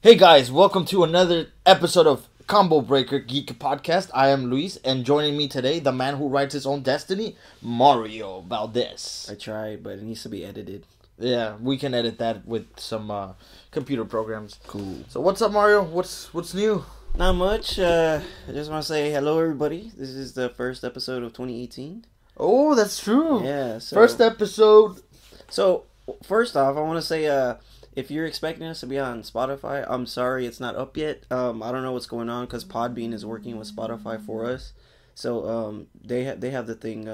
Hey guys, welcome to another episode of Combo Breaker Geek Podcast. I am Luis, and joining me today, the man who writes his own destiny, Mario Valdez. I tried, but it needs to be edited. Yeah, we can edit that with some computer programs. Cool. So what's up, Mario? What's new? Not much. I just want to say hello, everybody. This is the first episode of 2018. Oh, that's true. Yeah. So, First episode. So, first off, I want to say, if you're expecting us to be on Spotify, I'm sorry it's not up yet. I don't know what's going on because Podbean is working with Spotify for us. So they have the thing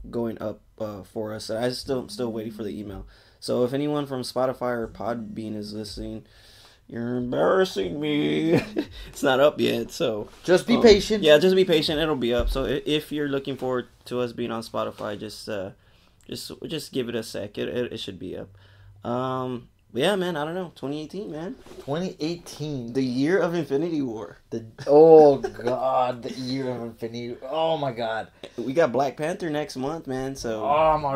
going up for us. I still waiting for the email. So if anyone from Spotify or Podbean is listening, you're embarrassing me. It's not up yet, so Just be patient. Yeah, just be patient. It'll be up. So if you're looking forward to us being on Spotify, just give it a sec. It should be up. Yeah, man, I don't know. 2018, man. 2018. The year of Infinity War. Oh, God. The year of Infinity. Oh, my God. We got Black Panther next month, man, so... Oh, I'm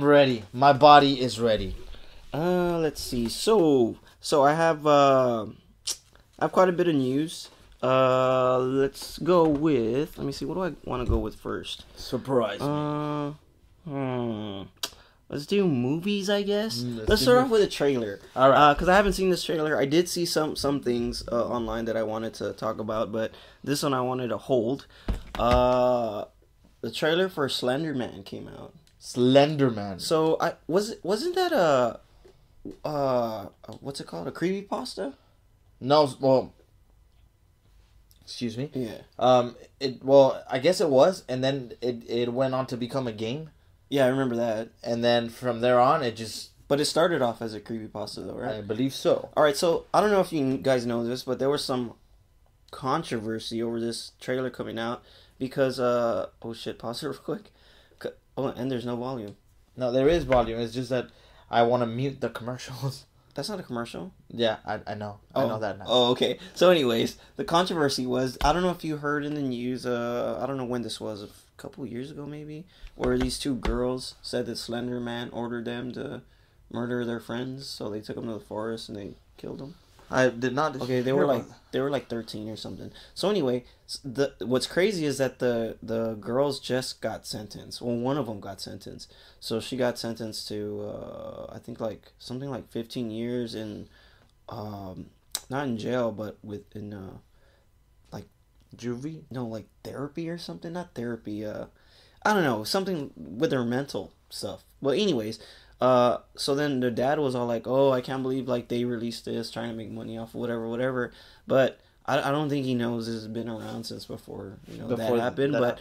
ready. My body is ready. Let's see. So I have quite a bit of news. Let's go with... Let me see. What do I want to go with first? Surprise me. Let's do movies, I guess. Let's start off with a trailer. All right. Because I haven't seen this trailer. I did see some things online that I wanted to talk about, but this one I wanted to hold. The trailer for Slenderman came out. Slenderman. So wasn't that what's it called? A creepypasta? No, well, excuse me. Yeah. I guess it was, and then it went on to become a game. Yeah, I remember that. And then from there on, it just... But it started off as a creepypasta, though, right? I believe so. All right, so I don't know if you guys know this, but there was some controversy over this trailer coming out because, oh shit, pause it real quick. Oh, and there's no volume. No, there is volume. It's just that I want to mute the commercials. That's not a commercial. Yeah, I know. I know that now. Oh, okay. So anyways, the controversy was, I don't know if you heard in the news, I don't know when this was, a couple years ago maybe, where these two girls said that Slender Man ordered them to murder their friends, so they took them to the forest and they killed them. I did not. Okay, they were like 13 or something. So anyway, what's crazy is that the girls just got sentenced. Well, one of them got sentenced. So she got sentenced to I think something like 15 years in not in jail, but in like juvie? No, like therapy or something. Not therapy. I don't know, something with her mental stuff. Well, anyways, so then the dad was all like, "Oh, I can't believe like they released this, trying to make money off of whatever." But I don't think he knows this has been around since before that happened. But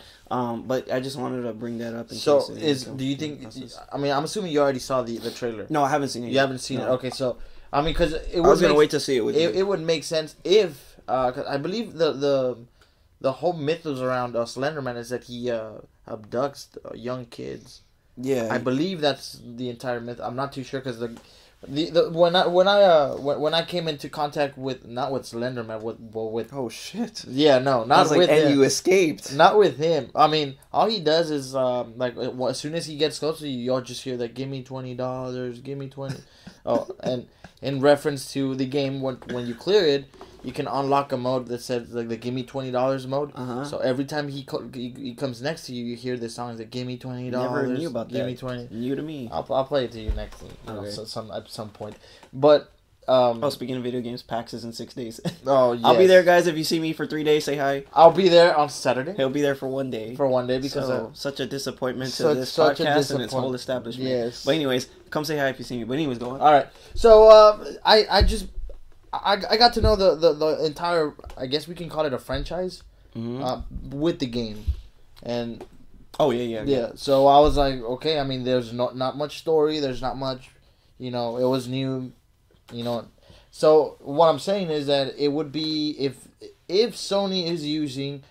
I just wanted to bring that up. Do you think? I mean, I'm assuming you already saw the trailer. No, I haven't seen it. You haven't seen it. Okay, so I mean, because I was gonna wait to see it with you. It would make sense if, cause I believe the whole myth was around Slenderman is that he abducts young kids. Yeah, I believe that's the entire myth. I'm not too sure because when I came into contact with not with Slenderman with oh shit, yeah, no, not with him. And you escaped. Not with him. I mean, all he does is like as soon as he gets closer, y'all just hear that, "Give me $20, give me 20." Oh, and in reference to the game, when you clear it, you can unlock a mode that says like the "Give me $20" mode. So every time he comes next to you, you hear this song that "Give me $20." Never knew about that. Give me 20. New to me. I'll play it to you next week. Okay. At some point. But speaking of video games, PAX is in 6 days. Oh, yes. I'll be there, guys. If you see me for 3 days, say hi. I'll be there on Saturday. He'll be there for 1 day. For 1 day because such a disappointment to this podcast and its whole establishment. Yes. But anyways, come say hi if you see me. But anyways, go on. All right. So I got to know the entire, I guess we can call it a franchise, with the game, and yeah. So I was like, okay. I mean, there's not much story. There's not much, it was new, So what I'm saying is that it would be if Sony is using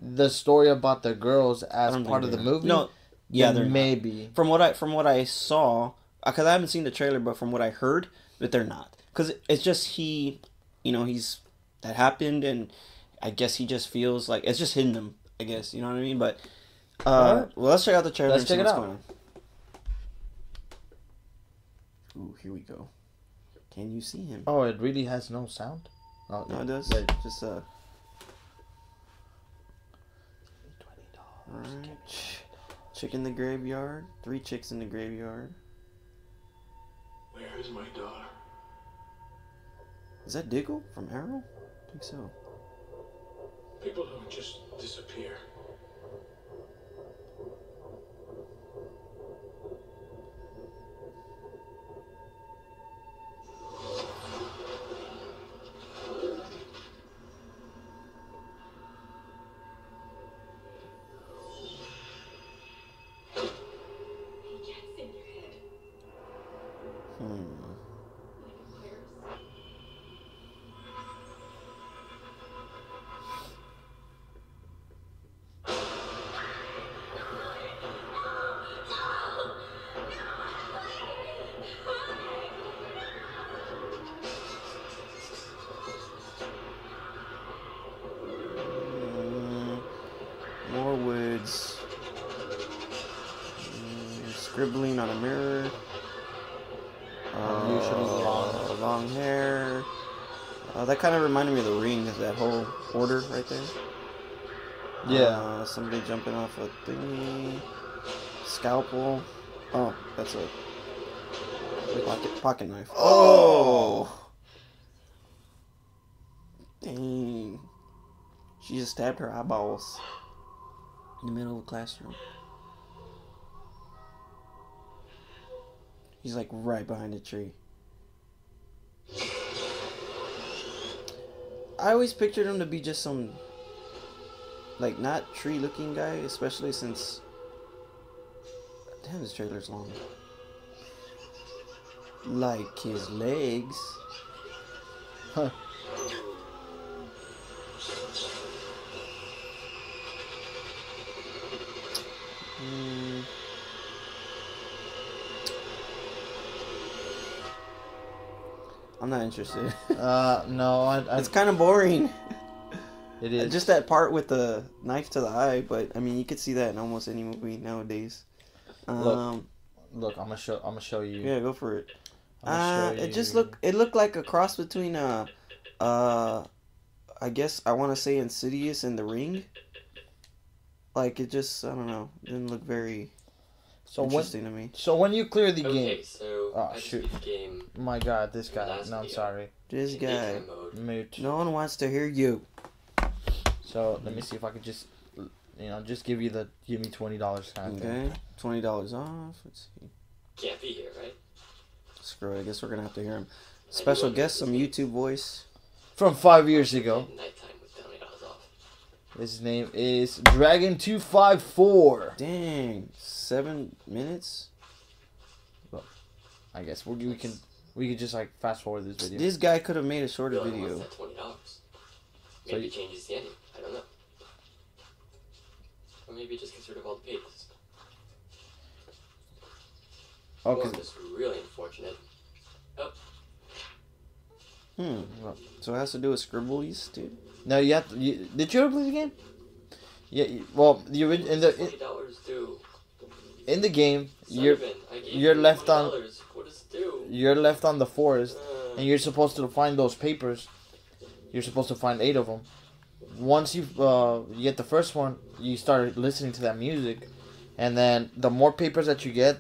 the story about the girls as part of the movie. No, yeah, there maybe. From what I saw, because I haven't seen the trailer, but from what I heard, that they're not. Because it's just that happened, and I guess he just feels like it's just hitting him, I guess, you know what I mean? But, well, let's check out the trailer. Let's check it out. Ooh, here we go. Can you see him? Oh, it really has no sound? Oh, no, it does. Just Alright. Chick in the graveyard. 3 chicks in the graveyard. Where is my daughter? Is that Diggle from Arrow? I think so. People don't just disappear. More woods. Scribbling on a mirror. Usually long hair. That kind of reminded me of The Ring, that whole order right there. Yeah. Somebody jumping off a thingy. Scalpel. Oh, that's a pocket knife. Oh! Dang. She just stabbed her eyeballs in the middle of a classroom. He's like right behind the tree. I always pictured him to be just some, like, not tree looking guy, especially since, damn, this trailer's long. Like his legs. Huh. I'm not interested. No, it's kind of boring. It is. Just that part with the knife to the eye, but I mean, you could see that in almost any movie nowadays. Look, I'm gonna show you. Yeah, go for it. It looked like a cross between I guess I want to say Insidious and The Ring. Like, it just, I don't know, didn't look very interesting to me. So when you clear the game... Okay, so I just beat the game. My God, this guy. No, I'm sorry. This guy. Moot. No one wants to hear you. So let me see if I could just, just give me $20 kind of thing. Okay, $20 off. Let's see. Can't be here, right? Screw it. I guess we're gonna have to hear him. Special guest, some YouTube voice from 5 years ago. Nighttime with $20 off. His name is Dragon254. Dang, 7 minutes. Well, I guess we could just like fast forward this video. This guy could have made a shorter video. That $20. Maybe it changes the ending. I don't know. Or maybe it just gets rid of all the pages. Okay. Well, that's really unfortunate. Oh. Well, so it has to do with scribblies, dude. No, you have to. Did you ever play the game? Yeah. Well, you in the $20 due. In the game, Sullivan, you're left on. What does it do? You're left on the forest, and you're supposed to find those papers. You're supposed to find 8 of them. Once you get the first one, you start listening to that music, and then the more papers that you get,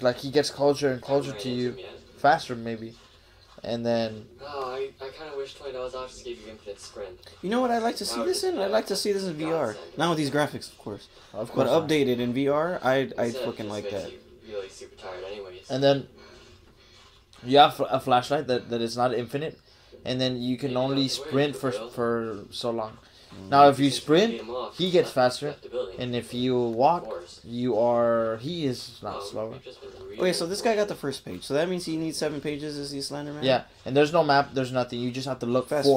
like he gets closer and closer to you, faster maybe, and then. Oh, I kind of wish $20 off just gave you infinite sprint. You know what I'd like to see this in? I'd like to see this in VR. Not with these graphics, of course. But updated in VR, I'd fucking like that. Really super tired, anyways. And then you have a flashlight that is not infinite. And then you can only sprint for so long. Now, if you sprint, he gets faster, and if you walk, he is not slower. Okay, so this guy got the first page, so that means he needs 7 pages. Is he Slenderman? Yeah, and there's no map, there's nothing. You just have to look fast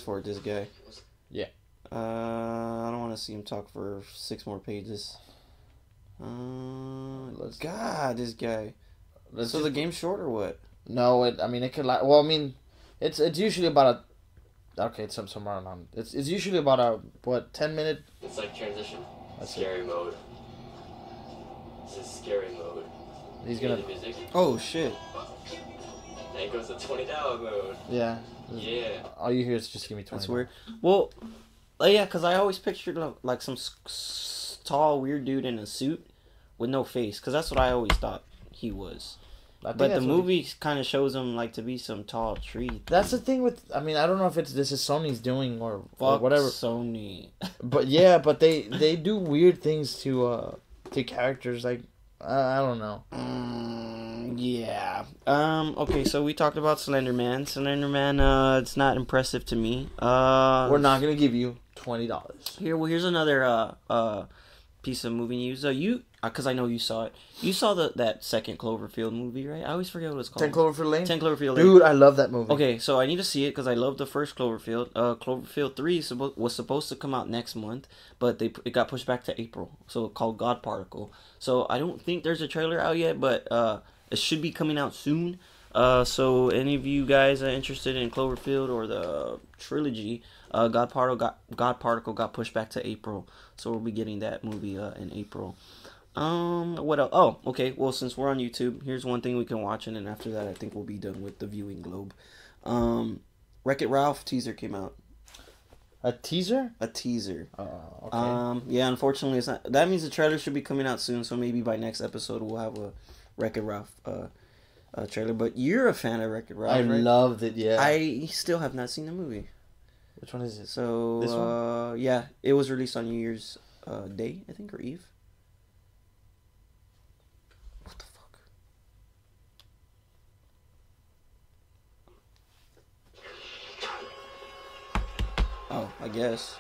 forward this guy. Yeah. I don't want to see him talk for 6 more pages. God, this guy. So the game's short or what? No, it could like. Well, I mean. It's usually about okay, it's somewhere around. It's usually about 10 minute. It's like transition. Scary mode. This is scary mode. He's gonna. Oh shit! Then it goes to $20 mode. Yeah. Yeah. All you hear is just give me 20. That's weird. Well, yeah, because I always pictured like some tall, weird dude in a suit with no face. Because that's what I always thought he was. But the movie kind of shows him like to be some tall tree. That's the thing with. I mean, I don't know if this is Sony's doing or whatever. Sony. But yeah, but they do weird things to characters. Like I don't know. Yeah. Okay, so we talked about Slenderman. Slenderman, it's not impressive to me. We're not gonna give you $20. Here's another piece of movie news. Because I know you saw it. You saw that second Cloverfield movie, right? I always forget what it's called. 10 Cloverfield Lane? 10 Cloverfield Lane. Dude, I love that movie. Okay, so I need to see it because I love the first Cloverfield. Cloverfield 3 was supposed to come out next month, but it got pushed back to April. So it's called God Particle. So I don't think there's a trailer out yet, but it should be coming out soon. So any of you guys are interested in Cloverfield or the trilogy, God Particle got pushed back to April. So we'll be getting that movie in April. What else? Oh, okay. Well, since we're on YouTube, here's one thing we can watch, and then after that, I think we'll be done with the viewing globe. WreckIt Ralph teaser came out. A teaser? A teaser. Oh, okay. Yeah, unfortunately, it's not. That means the trailer should be coming out soon, so maybe by next episode we'll have a WreckIt Ralph trailer. But you're a fan of WreckIt Ralph, I right? loved it. Yeah. I still have not seen the movie. Which one is it? So this one? Yeah, it was released on New Year's Day, I think, or Eve. What the fuck? Oh, I guess.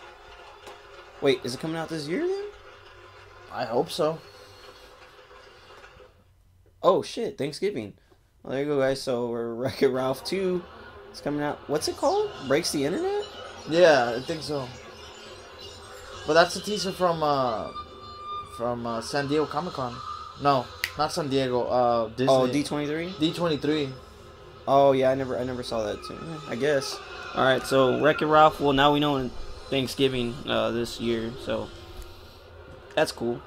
Wait, is it coming out this year then? I hope so. Oh shit, Thanksgiving. Well, there you go, guys. So WreckIt Ralph 2 is coming out. What's it called? Breaks the Internet? Yeah, I think so. But that's a teaser from San Diego Comic-Con. No, not San Diego. Disney. Oh, D23? D23. Oh yeah, I never saw that too. I guess. All right, so WreckIt Ralph. Well, now we know in Thanksgiving this year, so that's cool.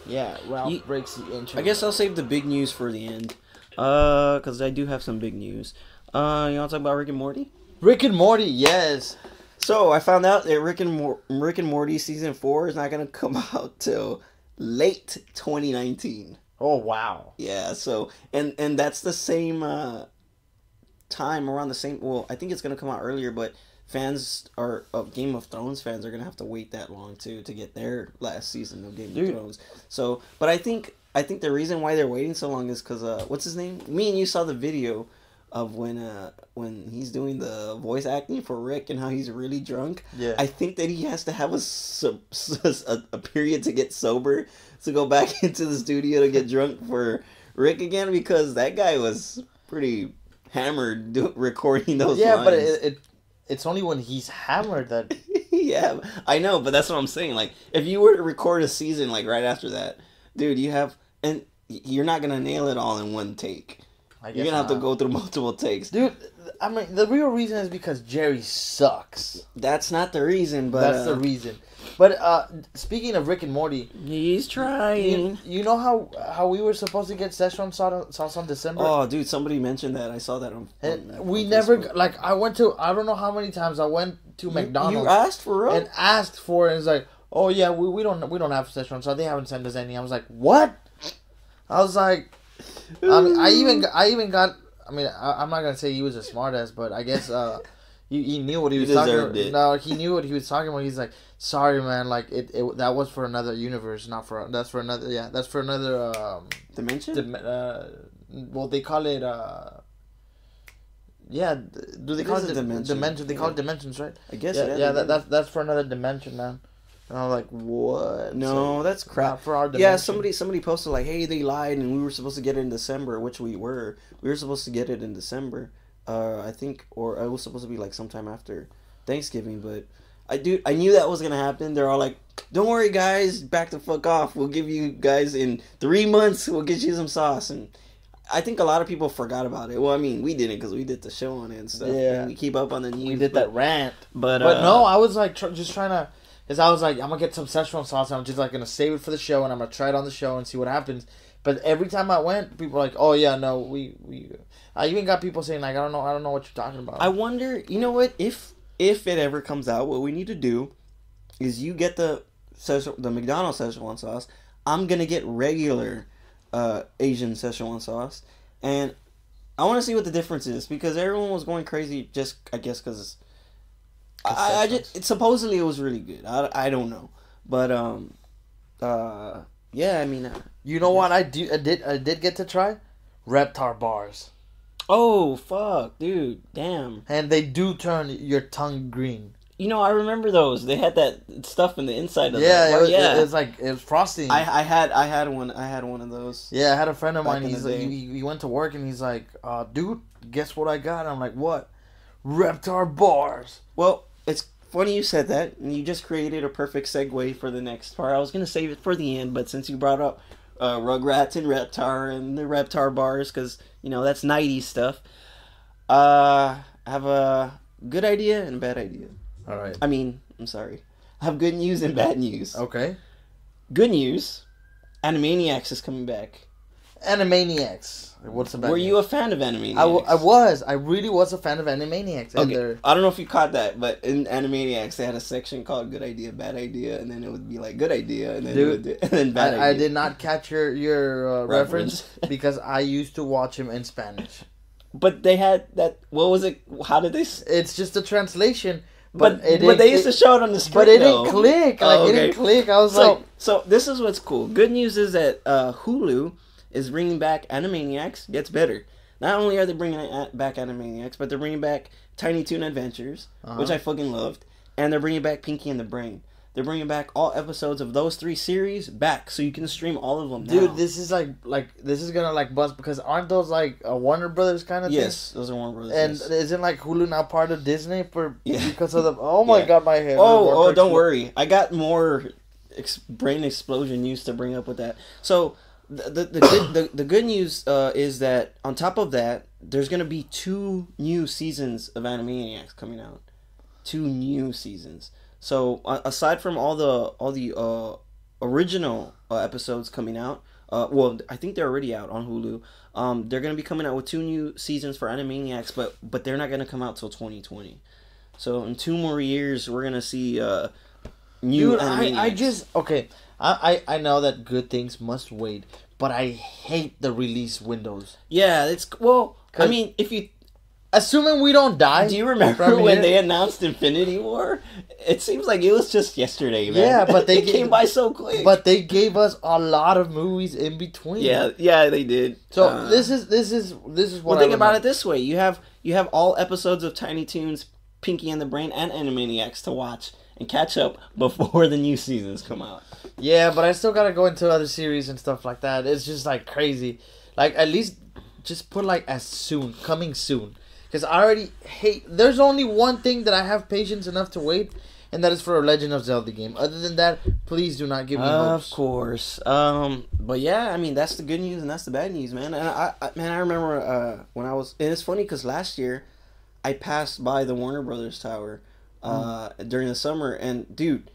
Yeah, Ralph breaks the internet. I guess I'll save the big news for the end, because I do have some big news. You want to talk about Rick and Morty? Rick and Morty, yes. So I found out that Rick and Morty season 4 is not gonna come out till late 2019. Oh wow. Yeah. So and that's the same time around the same. Well, I think it's gonna come out earlier, but fans of Game of Thrones fans are gonna have to wait that long to get their last season of Game of Thrones. So, but I think the reason why they're waiting so long is because what's his name? Me and you saw the video of when he's doing the voice acting for Rick and how he's really drunk. Yeah. I think that he has to have a period to get sober to go back into the studio to get drunk for Rick again, because that guy was pretty hammered recording those lines. Yeah, but it's only when he's hammered that... Yeah, I know, but that's what I'm saying. Like, if you were to record a season, like, right after that, dude, and you're not going to nail it all in one take. You're going to have to go through multiple takes. Dude, I mean, the real reason is because Jerry sucks. That's not the reason, but... That's the reason. But, speaking of Rick and Morty... He's trying. You know how we were supposed to get Szechuan sauce on December? Oh, dude, somebody mentioned that. I saw that on we on never... Facebook. Like, I went to... I don't know how many times I went to McDonald's. You asked for it? And asked for it, and it's like, oh, yeah, we don't have Szechuan sauce. They haven't sent us any. I was like, what? I was like... I mean, I even got... I mean, I'm not going to say he was a smartass, but I guess he knew what he was talking about. No, he knew what he was talking about. He's like, sorry, man, like, it that was for another universe, not for... That's for another... Yeah, that's for another... Dimension? Well, they call it... Yeah, do they call it dimension? They call it dimensions, right? I guess. Yeah, that's for another dimension, man. And I'm like, what? No, that's crap. For our dimension. Yeah, somebody posted like, hey, they lied and we were supposed to get it in December, which we were. We were supposed to get it in December, I think, or it was supposed to be like sometime after Thanksgiving. But I knew that was gonna happen. They're all like, don't worry, guys, back the fuck off. We'll give you guys in 3 months. We'll get you some sauce. And I think a lot of people forgot about it. Well, I mean, we didn't because we did the show on it and stuff. Yeah, and we keep up on the news. We did that rant, but no, I was like just trying to. Because I was like, I'm going to get some Szechuan sauce, and I'm just like going to save it for the show, and I'm going to try it on the show and see what happens. But every time I went, people were like, "Oh yeah, no, we." I even got people saying like, "I don't know what you're talking about." I wonder, you know what? If it ever comes out, what we need to do is you get the McDonald's Szechuan sauce. I'm gonna get regular Asian Szechuan sauce, and I want to see what the difference is because everyone was going crazy. Just I guess because supposedly it was really good. I don't know, but yeah. I mean, you know what I did get to try Reptar bars. Oh fuck, dude! Damn. And they do turn your tongue green. You know, I remember those. They had that stuff in the inside of them. It was like it was frosting. I had one of those. Yeah, I had a friend of mine. He's like, he went to work and he's like, "Dude, guess what I got?" I'm like, "What?" Reptar bars. Well, it's funny you said that, and you just created a perfect segue for the next part. I was gonna save it for the end, but since you brought up Rugrats and Reptar and the Reptar bars, because you know that's 90s stuff. I have a good idea and a bad idea. All right. I mean, I'm sorry. I have good news and bad news. Okay. Good news. Animaniacs is coming back. Animaniacs. What's the bad Were news? you a fan of Animaniacs? I was. I really was a fan of Animaniacs. Okay. I don't know if you caught that, but in Animaniacs they had a section called Good Idea, Bad Idea, and then it would be like Good Idea, and then and then Bad Idea. I did not catch your reference because I used to watch him in Spanish. But they had that. What was it? How did they? It's just a translation. But they used to show it on the screen. But it didn't click. It didn't click. I was like... So this is what's cool. Good news is that Hulu is bringing back Animaniacs. Gets better. Not only are they bringing back Animaniacs, but they're bringing back Tiny Toon Adventures, which I fucking loved. And they're bringing back Pinky and the Brain. They're bringing back all episodes of those 3 series back, so you can stream all of them now. Dude, this is this is gonna bust because aren't those like Warner Brothers kind of things? Yes, those are Warner Brothers. And isn't like Hulu now part of Disney because of the? Oh my god, my head. Oh, don't worry, I got more brain explosion news to bring up with that. So the good news is that on top of that, there's gonna be 2 new seasons of Animaniacs coming out. 2 new seasons. So aside from all the original episodes coming out, well, I think they're already out on Hulu. They're gonna be coming out with 2 new seasons for Animaniacs, but they're not gonna come out till 2020. So in 2 more years, we're gonna see new Animaniacs. I know that good things must wait, but I hate the release windows. Yeah, I mean, if you. Assuming we don't die. Do you remember when they announced Infinity War? It seems like it was just yesterday, man. Yeah, but it came by so quick. But they gave us a lot of movies in between. Yeah, they did. So this is what. Well, think about it this way: you have all episodes of Tiny Toons, Pinky and the Brain, and Animaniacs to watch and catch up before the new seasons come out. Yeah, but I still gotta go into other series and stuff like that. It's just like crazy. Like at least just put like coming soon. Because I already hate... There's only one thing that I have patience enough to wait, and that is for a Legend of Zelda game. Other than that, please do not give me hopes. Of course. But yeah, I mean, that's the good news and that's the bad news, man. And I remember when I was... And it's funny because last year, I passed by the Warner Brothers Tower during the summer, and dude,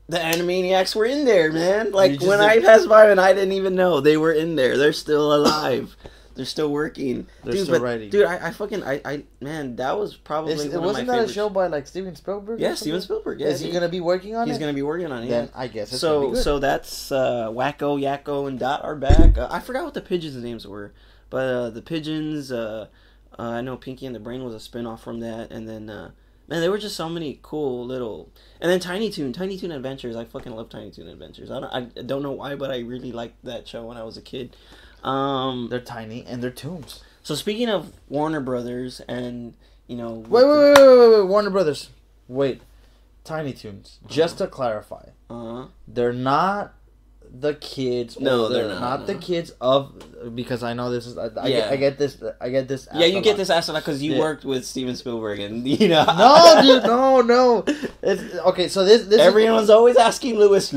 the Animaniacs were in there, man. Like, when I passed by and I didn't even know they were in there. They're still alive. They're still working. They're still writing. Dude, man, that was probably one of my Wasn't that favorites. A show by like Steven Spielberg? Yeah, Steven Spielberg. Yeah, is he gonna be working on it? He's gonna be working on it. Then yeah. I guess it's gonna be good. So that's Wacko, Yakko, and Dot are back. I forgot what the pigeons' names were, but the pigeons. I know Pinky and the Brain was a spinoff from that, and then man, there were just so many cool little. And then Tiny Toon Adventures. I fucking love Tiny Toon Adventures. I don't know why, but I really liked that show when I was a kid. They're tiny and they're toons. So speaking of Warner Brothers and, you know... Wait, Warner Brothers. Wait. Tiny Toons. Just to clarify. They're not the kids. No, they're not. The kids of... Because I know this is... I get this... Yeah, you get this asked a lot because you worked with Steven Spielberg and, you know... No, dude, no. Okay, so this everyone's always asking Lewis,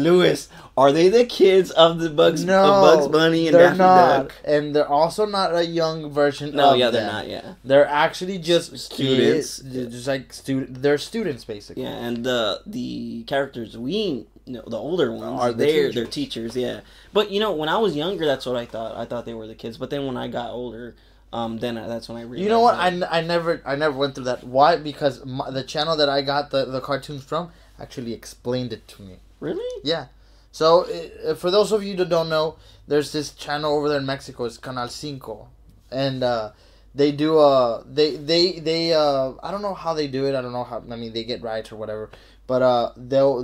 Are they the kids of the Bugs Bunny and they're Daffy not, Duck? and they're also not a young version. No, of yeah, them. they're not. Yeah, they're actually just students, just like They're students basically. Yeah, and the characters the older ones are they're teachers. Yeah, but when I was younger, that's what I thought. I thought they were the kids, but then when I got older, that's when I realized. You know what? I never went through that. Why? Because the channel that I got the cartoons from actually explained it to me. Really? Yeah. So, for those of you that don't know, there's this channel over there in Mexico. It's Canal Cinco, and they do they I don't know how they do it. I don't know how. I mean, they get rights or whatever, but they'll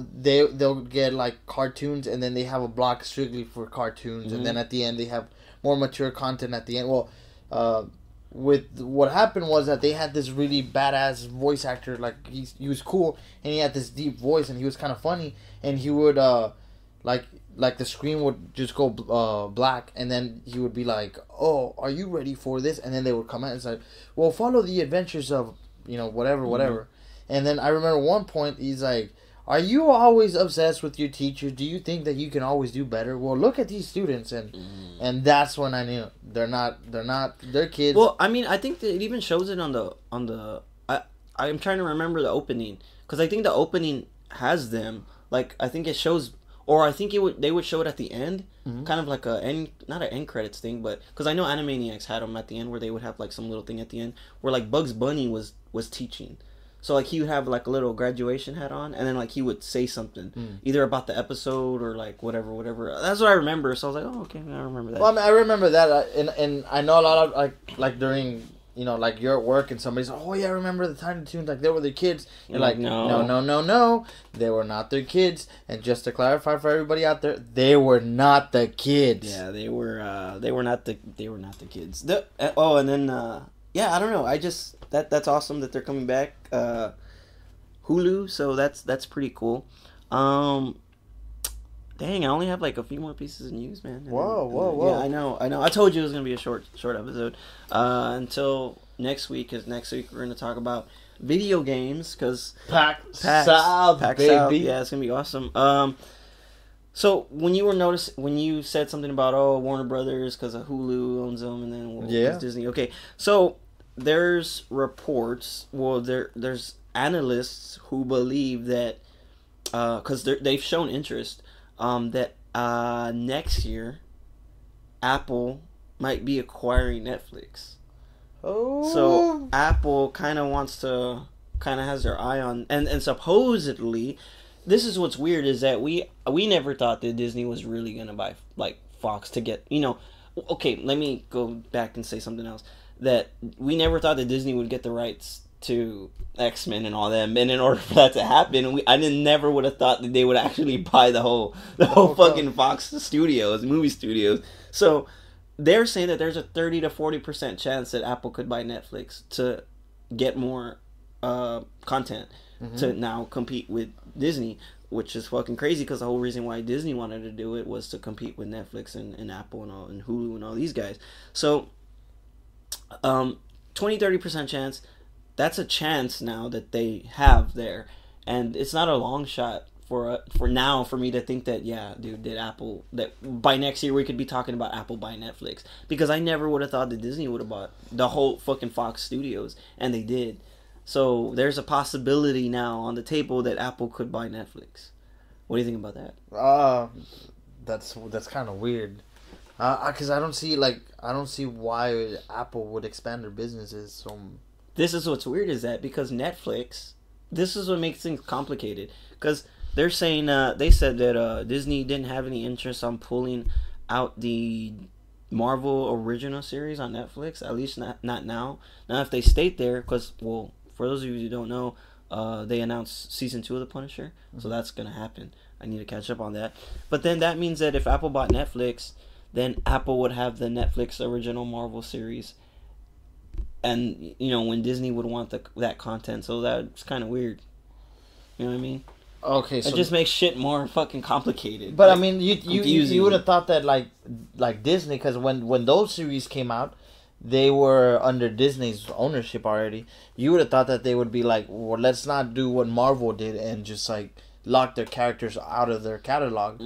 get like cartoons, and then they have a block strictly for cartoons, and then at the end they have more mature content at the end. Well, with what happened was that they had this really badass voice actor. Like he was cool, and he had this deep voice, and he was kind of funny, and he would like the screen would just go black, and then he would be like, "Oh, are you ready for this?" And then they would come out and say, "Well, follow the adventures of whatever." And then I remember one point he's like, "Are you always obsessed with your teachers? Do you think that you can always do better? Well, look at these students," and that's when I knew they're kids. Well, I mean, I think that it even shows it on the. I'm trying to remember the opening, because I think the opening has them. Like, I think it shows. Or I think they would show it at the end, kind of like not an end credits thing, but because I know Animaniacs had them at the end where they would have like some little thing at the end where like Bugs Bunny was teaching, so like he would have like a little graduation hat on, and then like he would say something either about the episode or like whatever. That's what I remember. So I was like, oh, okay, I remember that. Well, I mean, I remember that, and I know a lot of like during. Like you're at work and somebody's like, "Oh yeah, I remember the Tiny Toons, like they were their kids." You're like, no, they were not their kids. And just to clarify for everybody out there, they were not the kids. Yeah, they were not the kids. And then I don't know. I just that's awesome that they're coming back. Hulu, so that's pretty cool. Dang, I only have like a few more pieces of news, man. Whoa. Yeah, I know. I told you it was gonna be a short episode. Until next week, because next week we're gonna talk about video games. Because PAX South, baby. Yeah, it's gonna be awesome. So when you said something about Warner Brothers because of Hulu owns them, and then it's Disney. Okay, so there's reports. Well, there's analysts who believe that because they've shown interest. That next year, Apple might be acquiring Netflix. Oh. So Apple kind of has their eye on, and supposedly, this is what's weird is that we never thought that Disney was really gonna buy like Fox to get Okay, let me go back and say something else. That we never thought that Disney would get the rights to X-Men and all that, and in order for that to happen, I never would have thought that they would actually buy the whole fucking Fox movie studios. So they're saying that there's a 30 to 40% chance that Apple could buy Netflix to get more content to now compete with Disney, which is fucking crazy because the whole reason why Disney wanted to do it was to compete with Netflix and Apple and Hulu and all these guys. So 20-30% chance. That's a chance now that they have there, and it's not a long shot for me to think that that by next year we could be talking about Apple buying Netflix, because I never would have thought that Disney would have bought the whole fucking Fox Studios, and they did. So there's a possibility now on the table that Apple could buy Netflix. What do you think about that? That's kind of weird. Because I don't see why Apple would expand their businesses so. This is what's weird is that because Netflix, this is what makes things complicated. Because they're saying, they said that Disney didn't have any interest on pulling out the Marvel original series on Netflix, at least not now. Now, if they stayed there, because, well, for those of you who don't know, they announced season 2 of The Punisher, so that's going to happen. I need to catch up on that. But then that means that if Apple bought Netflix, then Apple would have the Netflix original Marvel series. And, when Disney would want that content. So that's kind of weird. You know what I mean? Okay, so. It just makes shit more fucking complicated. But, I mean, you would have thought that, like Disney, because when those series came out, they were under Disney's ownership already. You would have thought that they would be like, well, let's not do what Marvel did and just, like, lock their characters out of their catalog.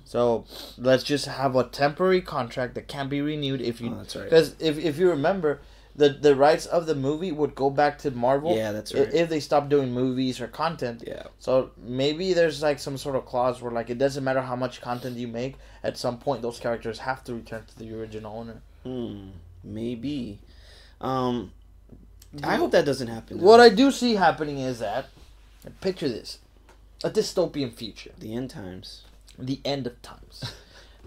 So let's just have a temporary contract that can't be renewed if you. That's right. Because if you remember, the rights of the movie would go back to Marvel. Yeah, that's right. If they stop doing movies or content. Yeah. So maybe there's like some sort of clause where like it doesn't matter how much content you make. At some point, those characters have to return to the original owner. Maybe. I hope that doesn't happen. What I do see happening is that, picture this, a dystopian future. The end times. The end of times.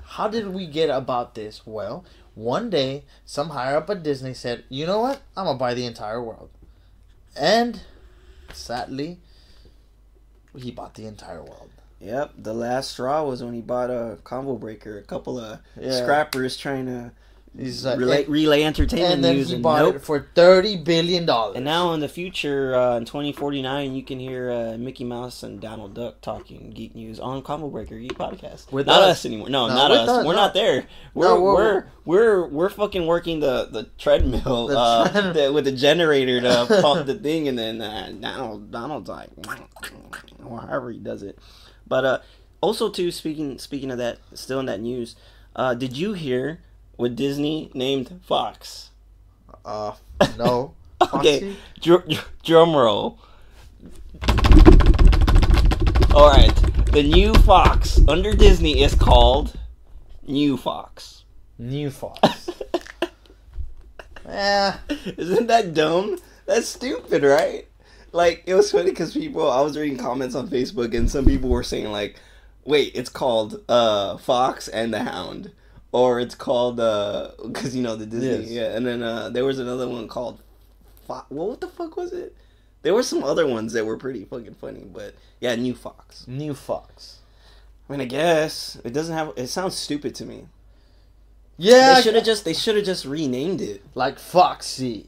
How did we get about this? Well, one day, some higher up at Disney said, you know what? I'm going to buy the entire world. And, sadly, he bought the entire world. Yep, the last straw was when he bought a combo breaker. A couple of scrappers trying to relay entertainment news. And then he bought it for $30 billion. And now in the future, in 2049, you can hear Mickey Mouse and Donald Duck talking geek news on Combo Breaker Geek Podcast. With not us. us anymore. No, not us. We're not there. We're fucking working the treadmill with the generator to pump the thing, and then Donald's like, or however he does it. But also too, speaking of that, still in that news, did you hear what Disney named Fox? No. Okay, drum roll. All right, the new Fox under Disney is called New Fox. New Fox. Isn't that dumb? That's stupid, right? Like, it was funny because I was reading comments on Facebook and some people were saying like, wait, it's called Fox and the Hound. Or it's called, because the Disney, yeah. And then there was another one called, what the fuck was it? There were some other ones that were pretty fucking funny, but yeah, New Fox. New Fox. I mean, I guess it sounds stupid to me. Yeah, they should have just renamed it like Foxy.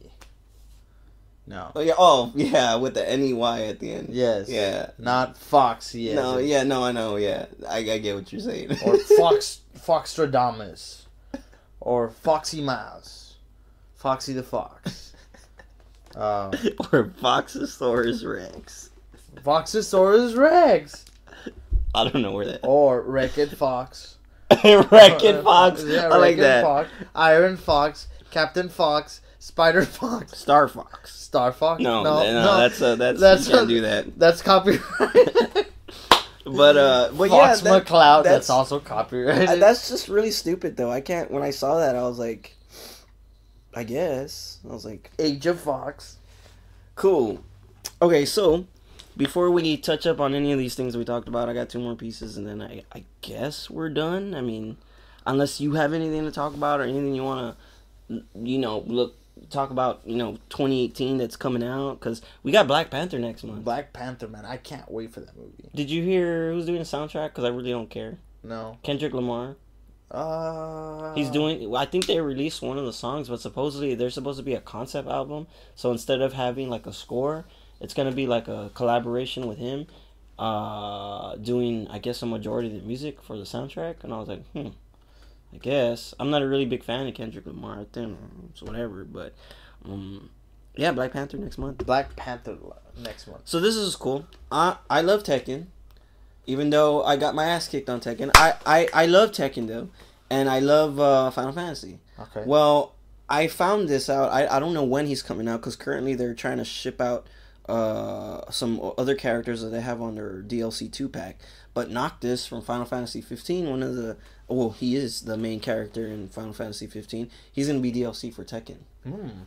No. Oh yeah, with the NEY at the end. Yes. Yeah. Not Foxy. No. Yeah. No. I know. Yeah. I get what you're saying. Or Foxtradamus, or Foxy Mouse, Foxy the Fox, or Foxosaurus Rex. Foxosaurus Rex. I don't know where that. Or WreckIt Fox. WreckIt Fox. Yeah, I like that. Fox, Iron Fox, Captain Fox, Spider Fox, Star Fox. Star Fox. No, that's you can't do that. That's copyright. But Fox McCloud. That's also copyrighted. That's just really stupid, though. I can't. When I saw that, I was like, I guess I was like, Age of Fox. Cool. Okay, so before we touch up on any of these things we talked about, I got 2 more pieces, and then I guess we're done. I mean, unless you have anything to talk about or anything you want to, talk about 2018 that's coming out, because we got Black Panther next month. Black Panther, man, I can't wait for that movie. Did you hear who's doing the soundtrack? Because I really don't care. No. Kendrick Lamar. He's doing. I think they released one of the songs, but supposedly there's supposed to be a concept album. So instead of having like a score, it's gonna be like a collaboration with him, doing I guess a majority of the music for the soundtrack. And I was like, I guess I'm not a really big fan of Kendrick Lamar. I think it's whatever, but yeah, Black Panther next month. Black Panther next month. So this is cool. I love Tekken, even though I got my ass kicked on Tekken. I love Tekken though, and I love Final Fantasy. Okay. Well, I found this out. I don't know when he's coming out because currently they're trying to ship out some other characters that they have on their DLC 2-pack. But Noctis from Final Fantasy 15, he is the main character in Final Fantasy 15. He's gonna be DLC for Tekken,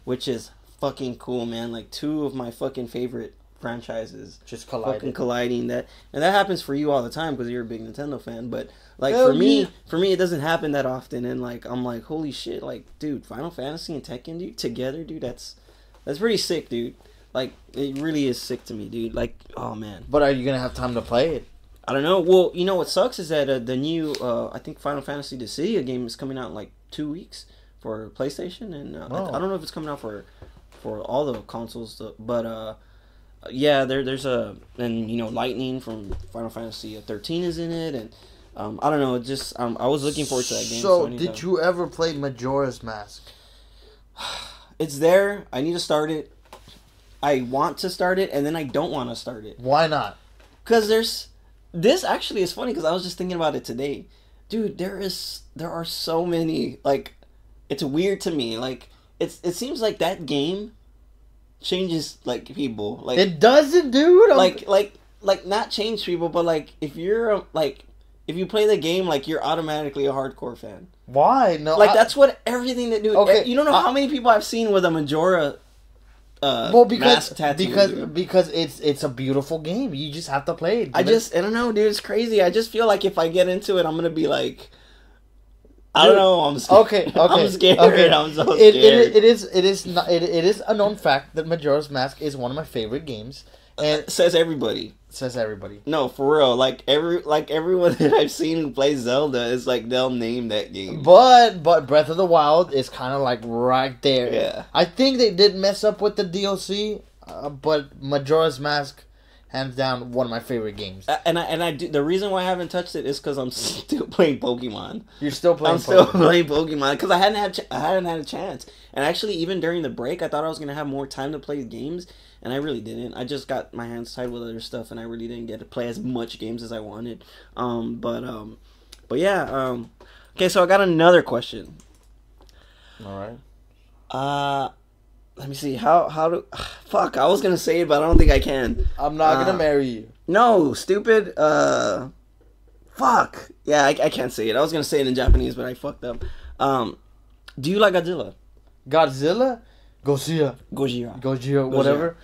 which is fucking cool, man. Like 2 of my fucking favorite franchises just colliding. That happens for you all the time because you're a big Nintendo fan. But like for me, it doesn't happen that often. And like I'm like, holy shit, like dude, Final Fantasy and Tekken, dude, together, dude, that's pretty sick, dude. Like it really is sick to me, dude. Like, oh man. But are you gonna have time to play it? I don't know. Well, you know what sucks is that the new, I think Final Fantasy Dissidia game is coming out in like 2 weeks for PlayStation, and I don't know if it's coming out for all the consoles, but yeah, there's Lightning from Final Fantasy 13 is in it, and I don't know, just I was looking forward to that game. So did you ever play Majora's Mask? It's there. I need to start it. I want to start it, and then I don't want to start it. Why not? Because this actually is funny because I was just thinking about it today. Dude, there are so many, like, it's weird to me. Like, it seems like that game changes, like, people. Like, it doesn't, dude. Like not change people, but like if you're if you play the game, like you're automatically a hardcore fan. Why? No, like that's what everything that do. Okay, you don't know how many people I've seen with a Majora. Because tattoo, because it's a beautiful game. You just have to play it. I don't know, dude. It's crazy. I just feel like if I get into it, I'm gonna be like, I don't know. I'm scared. Okay. I'm scared. Okay. I'm so scared. It is a known fact that Majora's Mask is one of my favorite games. And says everybody. No, for real. Like everyone that I've seen who plays Zelda is like they'll name that game. But Breath of the Wild is kind of like right there. Yeah. I think they did mess up with the DLC, but Majora's Mask, hands down, one of my favorite games. And I do. The reason why I haven't touched it is because I'm still playing Pokemon. You're still playing. I'm still playing Pokemon because I hadn't had a chance. And actually, even during the break, I thought I was gonna have more time to play games. And I really didn't. I just got my hands tied with other stuff, and I really didn't get to play as much games as I wanted. But yeah. Okay, so I got another question. All right. Let me see. How do? Fuck, I was gonna say it, but I don't think I can. I'm not gonna marry you. No, stupid. Fuck. Yeah, I can't say it. I was gonna say it in Japanese, but I fucked up. Do you like Godzilla? Godzilla? Gojira, Gojira, whatever.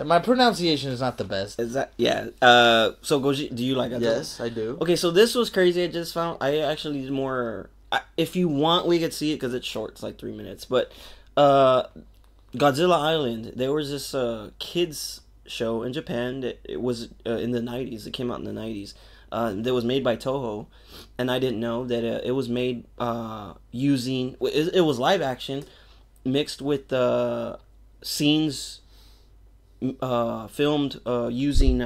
My pronunciation is not the best. Is that So Gojira, do you like Godzilla? Yes, I do. Okay, so this was crazy. I just found I actually need more. If you want, we could see it because it's short. It's like 3 minutes. But Godzilla Island. There was this kids show in Japan. It was in the 90s. It came out in the 90s. That was made by Toho, and I didn't know that it was made using. It was live action. Mixed with scenes filmed using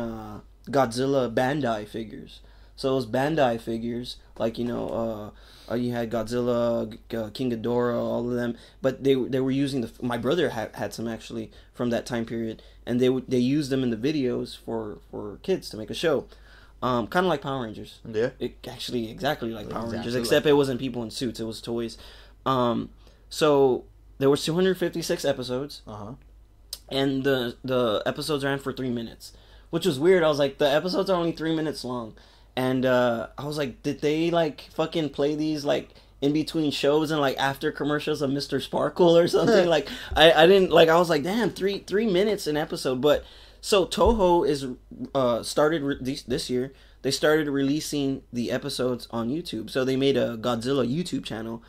Godzilla Bandai figures. So it was Bandai figures, like you had Godzilla, King Ghidorah, all of them. But they were using my brother had some actually from that time period, and they used them in the videos for kids to make a show, kind of like Power Rangers. Yeah, actually exactly like Power Rangers, except it wasn't people in suits; it was toys. So. There were 256 episodes, and the episodes ran for 3 minutes, which was weird. I was like, the episodes are only 3 minutes long, and I was like, did they like fucking play these like in between shows and like after commercials of Mr. Sparkle or something? Like I didn't like. I was like, damn, three minutes an episode. But so Toho is started this year. They started releasing the episodes on YouTube. So they made a Godzilla YouTube channel.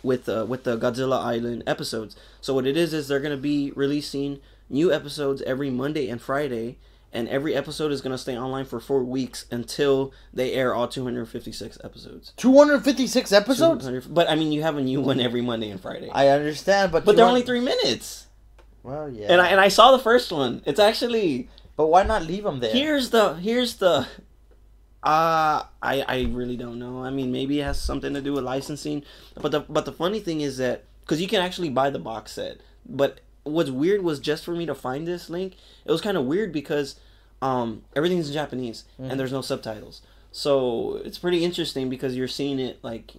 With the Godzilla Island episodes. So what it is they're going to be releasing new episodes every Monday and Friday, and every episode is going to stay online for 4 weeks until they air all 256 episodes. 256 episodes? But I mean, you have a new one every Monday and Friday. I understand, but they're only 3 minutes. Well, yeah. And I saw the first one. It's actually. But why not leave them there? Here's the. I really don't know. I mean, maybe it has something to do with licensing. But the funny thing is that because you can actually buy the box set. But what's weird was just for me to find this link. It was kind of weird because everything's in Japanese and there's no subtitles. So it's pretty interesting because you're seeing it like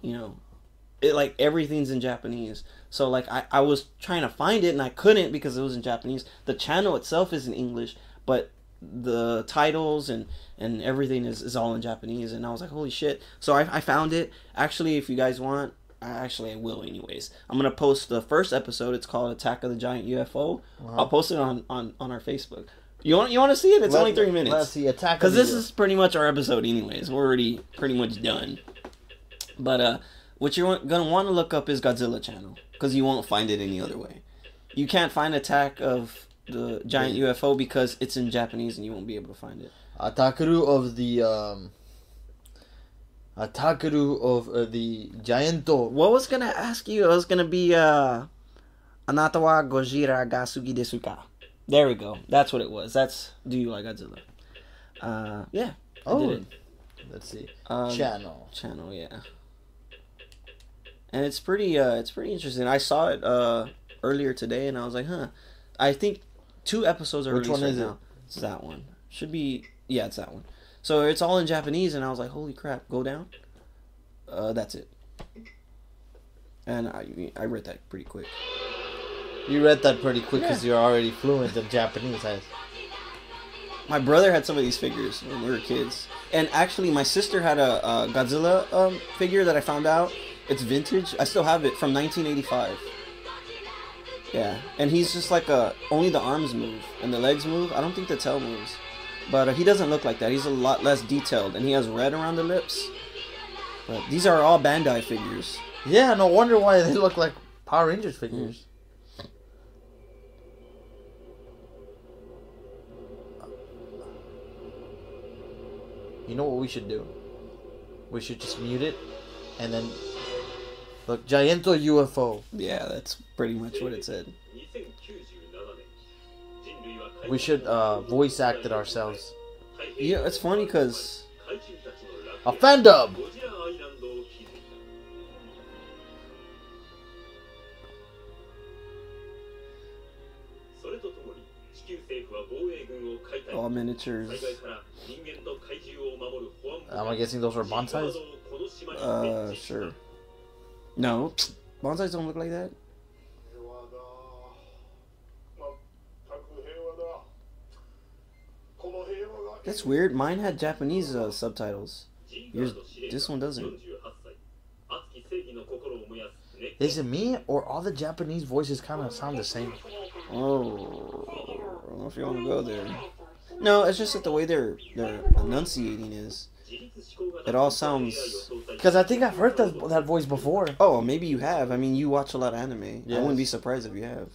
like everything's in Japanese. So like I was trying to find it and I couldn't because it was in Japanese. The channel itself is in English, but the titles and everything is all in Japanese, and I was like, holy shit. So I found it. Actually, if you guys want, I will anyways. I'm gonna post the first episode. It's called Attack of the Giant UFO. I'll post it on our Facebook. You want to see it? It's only 3 minutes. Let's see Attack because this is pretty much our episode anyways. We're already pretty much done. But what you're gonna want to look up is Godzilla channel because you won't find it any other way. You can't find Attack of the Giant UFO because it's in Japanese and you won't be able to find it. Atakeru of the Gianto. What was gonna ask you? It was gonna be Anata wa Gojira ga sugi desu ka? There we go. That's what it was. That's do you like Godzilla? Yeah. Oh, did it. Let's see. Channel, yeah. And it's pretty interesting. I saw it earlier today, and I was like, huh. I think 2 episodes are released right now. It's that one. Should be, yeah, it's that one. So it's all in Japanese, and I was like, holy crap, go down. That's it. And I read that pretty quick. You read that pretty quick because you're already fluent in Japanese. My brother had some of these figures when we were kids. And actually, my sister had a Godzilla figure that I found out. It's vintage. I still have it from 1985. Yeah. And he's just like only the arms move and the legs move. I don't think the tail moves. But he doesn't look like that. He's a lot less detailed. And he has red around the lips. But these are all Bandai figures. Yeah, no wonder why they look like Power Rangers figures. You know what we should do? We should just mute it, and then look, Gianto UFO. Yeah, that's pretty much what it said. We should voice act it ourselves. Yeah, it's funny because a fandom. All miniatures. I'm guessing those are bonsais? Sure. No, bonsais don't look like that. That's weird. Mine had Japanese subtitles. This one doesn't. Is it me, or all the Japanese voices kind of sound the same? Oh, I don't know if you want to go there. No, it's just that the way they're enunciating is. It all sounds. Because I think I've heard that voice before. Oh, maybe you have. I mean, you watch a lot of anime. Yes. I wouldn't be surprised if you have.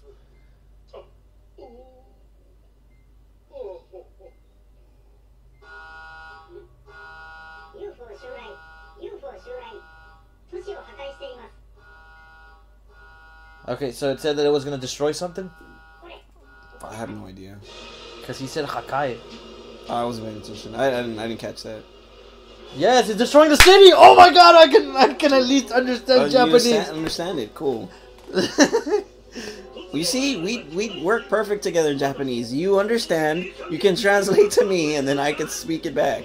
Okay, so it said that it was going to destroy something? I have no idea. Because he said Hakai. I wasn't paying attention. I didn't catch that. Yes, it's destroying the city! Oh my god, I can at least understand Japanese. You understand it, cool. You see, we work perfect together in Japanese. You understand, you can translate to me, and then I can speak it back.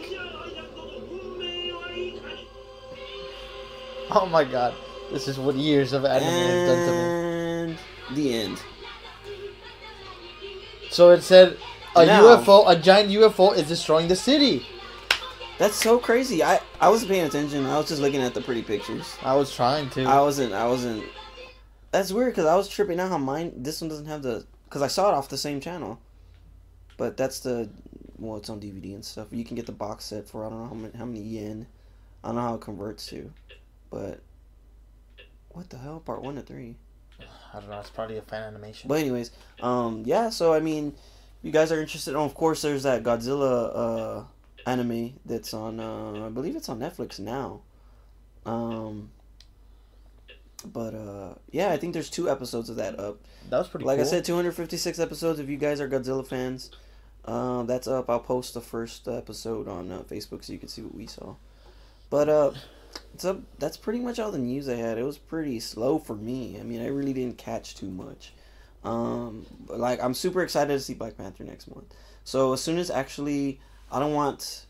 Oh my god, this is what years of anime have done to me. And the end. So it said a giant UFO is destroying the city. That's so crazy. I wasn't paying attention. I was just looking at the pretty pictures. I was trying to. I wasn't. That's weird because I was tripping out how this one doesn't have the. Because I saw it off the same channel. But that's well, it's on DVD and stuff. You can get the box set for I don't know how many yen. I don't know how it converts to. But what the hell? Part 1 to 3. I don't know. It's probably a fan animation. But anyways, yeah. So I mean, you guys are interested. Oh, of course, there's that Godzilla anime that's on. I believe it's on Netflix now. But yeah, I think there's 2 episodes of that up. That was pretty. Like cool. I said, 256 episodes. If you guys are Godzilla fans, that's up. I'll post the first episode on Facebook so you can see what we saw. But so that's pretty much all the news I had. It was pretty slow for me. I mean, I really didn't catch too much. But like, I'm super excited to see Black Panther next month. So as soon as actually, I don't want.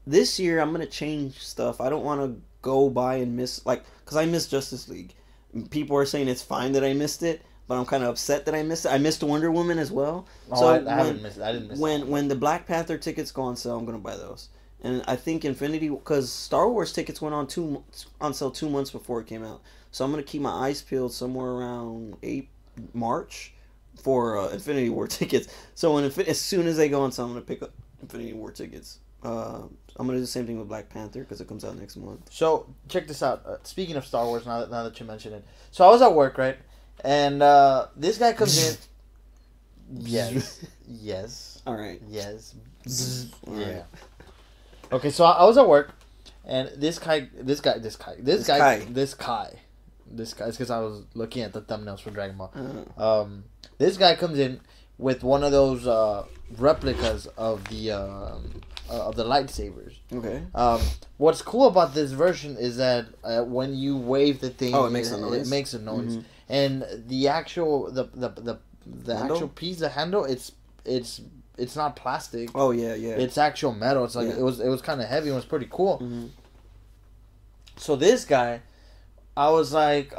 This year, I'm gonna change stuff. I don't want to go by and miss because I missed Justice League. People are saying it's fine that I missed it, but I'm kind of upset that I missed it. I missed Wonder Woman as well. Oh, so I haven't missed it. I didn't miss it. When the Black Panther tickets go on sale, I'm gonna buy those. And I think because Star Wars tickets went on sale 2 months before it came out. So I'm going to keep my eyes peeled somewhere around March for Infinity War tickets. So as soon as they go on sale, I'm going to pick up Infinity War tickets. I'm going to do the same thing with Black Panther because it comes out next month. So check this out. Speaking of Star Wars, now that you mention it. So I was at work, right? And this guy comes in. Yes. Yes. All right. Yes. All yeah. right. Okay, so I was at work, and this guy, it's because I was looking at the thumbnails for Dragon Ball. Uh-huh. This guy comes in with one of those replicas of the lightsabers. Okay. What's cool about this version is that when you wave the thing, it makes a noise. It makes a noise, mm-hmm. and the actual actual piece, the handle, it's it's not plastic. Oh yeah, yeah. It's actual metal. It's like it was kind of heavy. It was pretty cool. Mm-hmm. So this guy, I was like,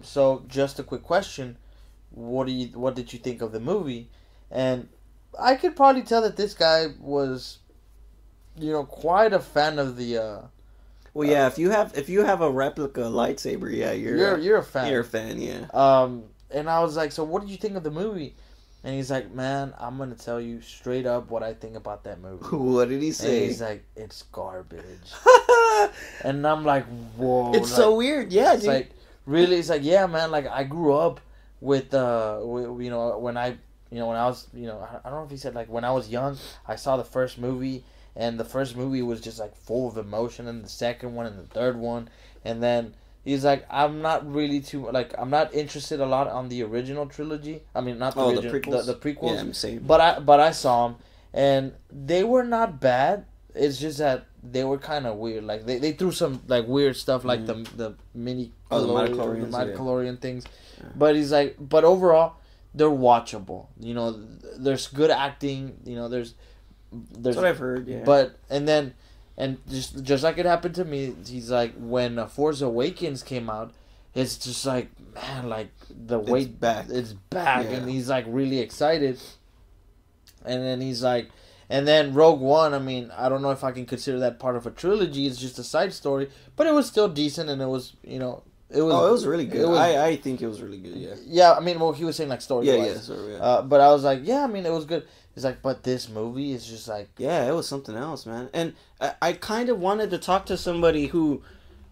so just a quick question, what did you think of the movie? And I could probably tell that this guy was, quite a fan of the. Well, yeah, if you have a replica lightsaber, yeah, you're a fan. You're a fan, yeah. And I was like, so what did you think of the movie? And he's like, man, I'm going to tell you straight up what I think about that movie. What did he say? And he's like, it's garbage. And I'm like, whoa. It's so weird. Yeah, it's dude. like, really? It's like, yeah, man, like, I grew up with, when I was, I don't know if he said, like, when I was young, I saw the first movie, and the first movie was just, like, full of emotion, and the second one and the third one, and then he's like, I'm not really I'm not interested a lot on the original trilogy. I mean, not the original, the prequels. The prequels. Yeah, I'm saying. But I saw them, and they were not bad. It's just that they were kind of weird. Like they threw some like weird stuff, like the mini midichlorian things. Yeah. But he's like, but overall, they're watchable. There's good acting. There's that's what I've heard. Yeah. But and just like it happened to me, he's like, when Force Awakens came out, it's just like, man, like it's back, yeah. And he's like really excited. And then he's like, and then Rogue One, I mean, I don't know if I can consider that part of a trilogy. It's just a side story, but it was still decent, and it was, it was really good. I think it was really good. Yeah. Yeah, I mean, well, he was saying like story. Yeah. But I was like, yeah, I mean, it was good. It's like, but this movie is just like... Yeah, it was something else, man. And I kind of wanted to talk to somebody who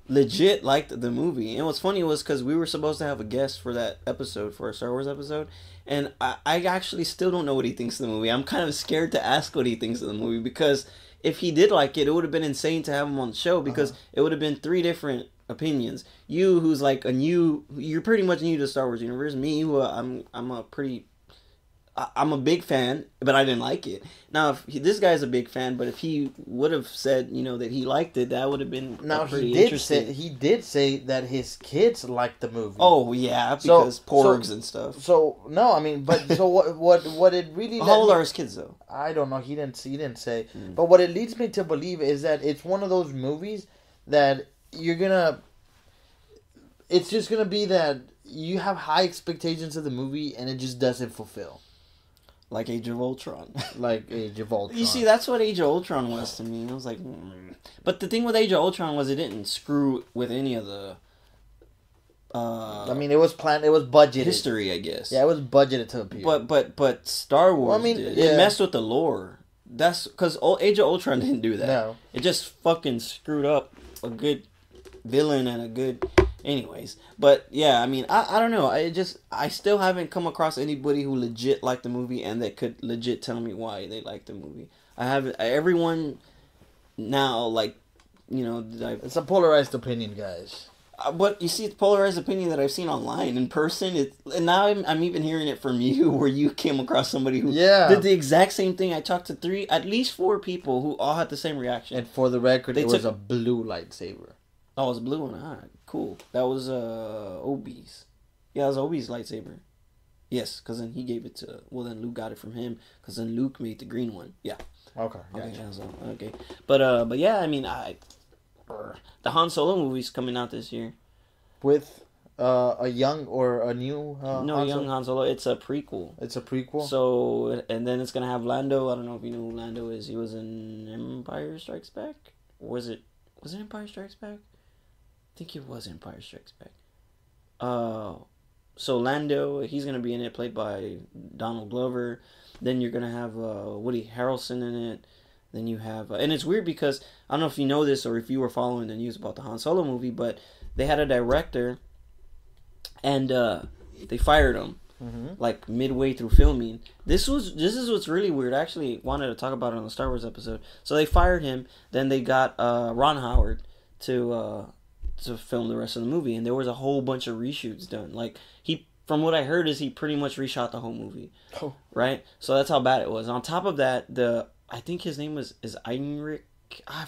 legit liked the movie. And what's funny was because we were supposed to have a guest for that episode, for a Star Wars episode. And I actually still don't know what he thinks of the movie. I'm kind of scared to ask what he thinks of the movie. Because if he did like it, it would have been insane to have him on the show. Because it would have been 3 different opinions. You, who's like you're pretty much new to the Star Wars universe. Me, who I'm a big fan, but I didn't like it. Now, this guy's a big fan, but if he would have said, that he liked it, that would have been pretty interesting. He did say that his kids liked the movie. Oh yeah, because porgs and stuff. So no, I mean, but so what it really? How old are his kids though? I don't know. He didn't say. But what it leads me to believe is that it's one of those movies that it's just gonna be that you have high expectations of the movie and it just doesn't fulfill. Like Age of Ultron. You see, that's what Age of Ultron was to me. I was like, But the thing with Age of Ultron was it didn't screw with any of the... I mean, it was planned. It was budgeted. History, I guess. Yeah, it was budgeted to appear. But Star Wars did. It messed with the lore. That's... Because Age of Ultron didn't do that. No. It just fucking screwed up a good villain and a good... Anyways, but yeah, I mean, I don't know. I still haven't come across anybody who legit liked the movie and that could legit tell me why they liked the movie. I haven't. Everyone now, like, it's a polarized opinion, guys. But you see, the polarized opinion that I've seen online in person, and now I'm even hearing it from you, where you came across somebody who did the exact same thing. I talked to at least 4 people who all had the same reaction. And for the record, it was a blue lightsaber. Oh, it was a blue one. Ah, cool. That was Obi's. Yeah, it was Obi's lightsaber. Yes, because then he gave it to... Well, then Luke got it from him, because then Luke made the green one. Yeah. Okay. Okay. But yeah, I mean, the Han Solo movie's coming out this year. With a young or a new Han Solo. It's a prequel. It's a prequel? So, and then it's going to have Lando. I don't know if you know who Lando is. He was in Empire Strikes Back? Or was it Empire Strikes Back? I think it was Empire Strikes Back. So Lando, he's going to be in it, played by Donald Glover. Then you're going to have Woody Harrelson in it. Then you have... and it's weird because, I don't know if you know this or if you were following the news about the Han Solo movie, but they had a director and they fired him. Like midway through filming. This is what's really weird. I actually wanted to talk about it on the Star Wars episode. So they fired him. Then they got Ron Howard to film the rest of the movie, and there was a whole bunch of reshoots done. Like from what I heard, is he pretty much reshot the whole movie. Oh. Right. So that's how bad it was. On top of that, I think his name is Heinrich. I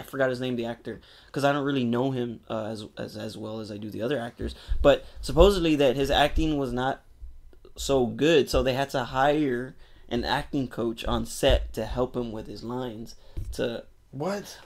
forgot his name, the actor, because I don't really know him as well as I do the other actors. But supposedly that his acting was not so good, so they had to hire an acting coach on set to help him with his lines. What?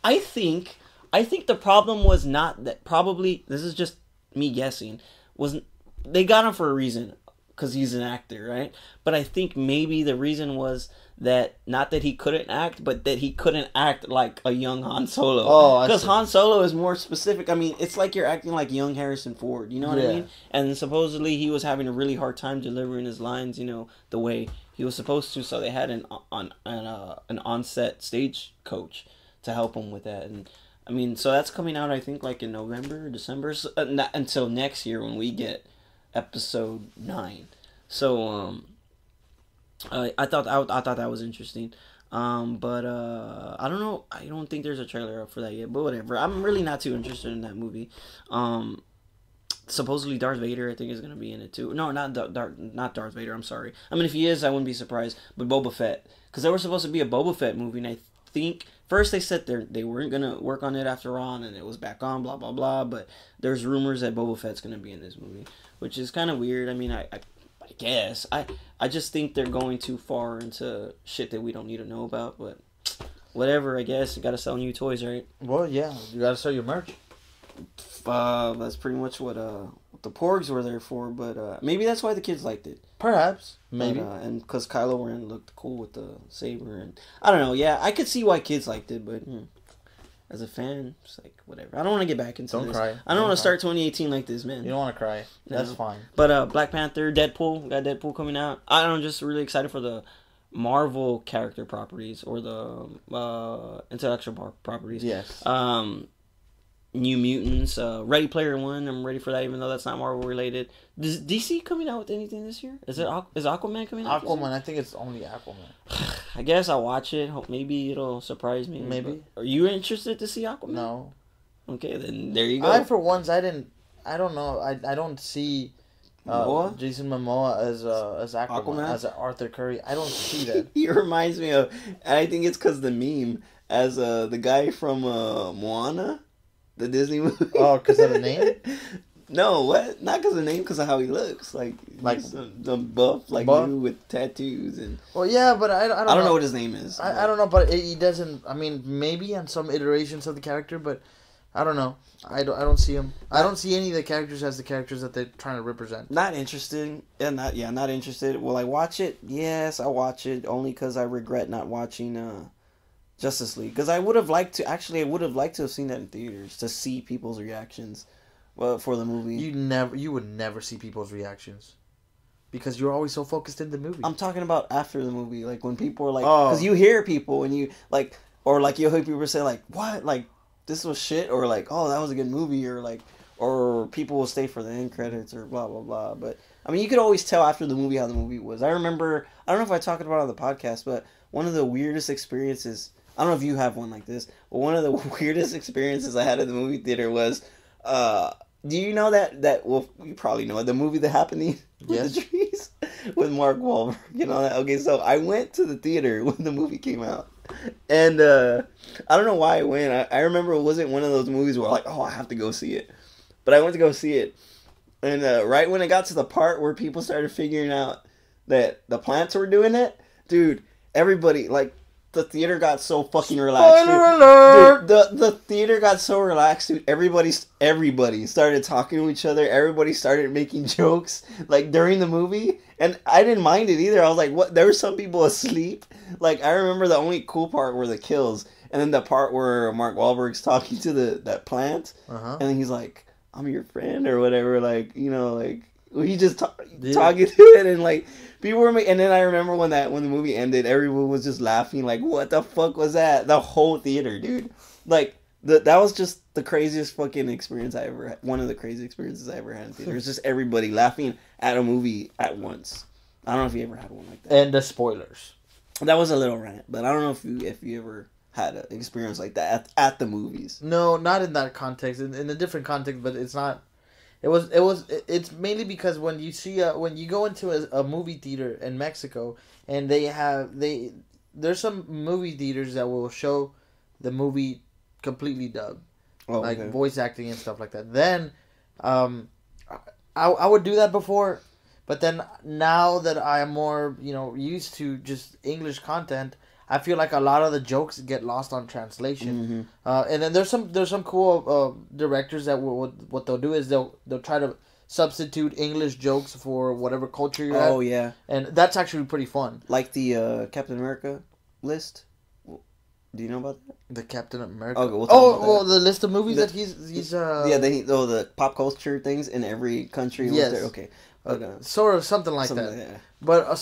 I think the problem was not that. Probably, this is just me guessing. Wasn't they got him for a reason? Because he's an actor, right? But I think maybe the reason was that not that he couldn't act, but that he couldn't act like a young Han Solo. Oh, because Han Solo is more specific. I mean, it's like you're acting like young Harrison Ford. You know what I mean? And supposedly he was having a really hard time delivering his lines. You know, the way he was supposed to. So they had an on-set stage coach to help him with that. And I mean, so that's coming out, I think, like in November or December. So, not until next year when we get episode 9. So I thought that was interesting. But I don't know. I don't think there's a trailer up for that yet. But whatever. I'm really not too interested in that movie. Supposedly Darth Vader, I think, is gonna be in it too. No, not Darth Vader. I'm sorry. I mean, if he is, I wouldn't be surprised. But Boba Fett, because there was supposed to be a Boba Fett movie, and I think first they said they weren't gonna work on it after on, and it was back on, blah blah blah. But there's rumors that Boba Fett's gonna be in this movie, which is kind of weird. I mean, I guess I just think they're going too far into shit that we don't need to know about. But whatever, I guess you gotta sell new toys, right? Well, yeah, you gotta sell your merch. That's pretty much what the Porgs were there for. But maybe that's why the kids liked it. Perhaps, maybe, and because Kylo Ren looked cool with the saber, and I don't know. Yeah, I could see why kids liked it, but as a fan, it's like whatever. I don't want to get back into this. Don't cry. I don't want to start 2018 like this, man. You don't want to cry. That's fine. But Black Panther, Deadpool, we got Deadpool coming out. I don't know, just really excited for the Marvel character properties or the intellectual properties. Yes. New Mutants, Ready Player One. I'm ready for that, even though that's not Marvel related. Is DC coming out with anything this year? Is Aquaman coming out? Aquaman, I think it's only Aquaman. I guess I'll watch it. Maybe it'll surprise me. Maybe. Are you interested to see Aquaman? No. Okay, then there you go. For once, I don't know. I don't see Jason Momoa as Aquaman, as Arthur Curry. I don't see that. He reminds me of, and I think it's because the meme, as the guy from Moana. The Disney movie. Oh, because of the name? No, what? Not because of the name, because of how he looks. Like the buff, you with tattoos and. Well, yeah, but I don't know what his name is. I don't know, but he doesn't. I mean, maybe on some iterations of the character, but I don't know. I don't see him. I don't see any of the characters as the characters that they're trying to represent. Not interested. Not interested. Will I watch it? Yes, I'll watch it only because I regret not watching. Justice League, because I would have liked to have seen that in theaters to see people's reactions, for the movie. You would never see people's reactions, because you're always so focused in the movie. I'm talking about after the movie, like when people are like, because you hear people and you like, or like you hear people say like, what, like this was shit, or like, oh, that was a good movie, or like, or people will stay for the end credits or blah blah blah. But I mean, you could always tell after the movie how the movie was. I remember, I don't know if I talked about it on the podcast, but one of the weirdest experiences. I don't know if you have one like this, but one of the weirdest experiences I had at the movie theater was, do you know that well, you probably know it, the movie The Happening with the trees with Mark Wahlberg, you know that? Okay, so I went to the theater when the movie came out, and I don't know why I went. I remember it wasn't one of those movies where like, oh, I have to go see it, but I went to go see it, and right when it got to the part where people started figuring out that the plants were doing it, dude, everybody, like, the theater got so fucking relaxed. Spoiler alert! Dude, the theater got so relaxed, dude. Everybody started talking to each other. Everybody started making jokes, like, during the movie. And I didn't mind it either. I was like, what? There were some people asleep. Like, I remember the only cool part were the kills. And then the part where Mark Wahlberg's talking to that plant. Uh-huh. And he's like, I'm your friend or whatever. Like, you know, like, he just talking to it, and like people were and then I remember when the movie ended, everyone was just laughing like, what the fuck was that? The whole theater, dude. Like that was just the craziest fucking experience I ever had. One of the craziest experiences I ever had in theater. It's just everybody laughing at a movie at once. I don't know if you ever had one like that. And the spoilers. That was a little rant, but I don't know if you ever had an experience like that at the movies. No, not in that context. In a different context, but it's not. It's mainly because when you go into a movie theater in Mexico and there's some movie theaters that will show the movie completely dubbed, voice acting and stuff like that. Then, I would do that before, But then now that I am more, used to just English content, I feel like a lot of the jokes get lost on translation. And then there's some cool directors that what they'll do is they'll try to substitute English jokes for whatever culture you're at. Oh yeah, and that's actually pretty fun. Like the Captain America list. Do you know about that? The Captain America. Okay, the list of movies that he's the pop culture things in every country. Yes. Okay. Sort of something like that. Yeah. But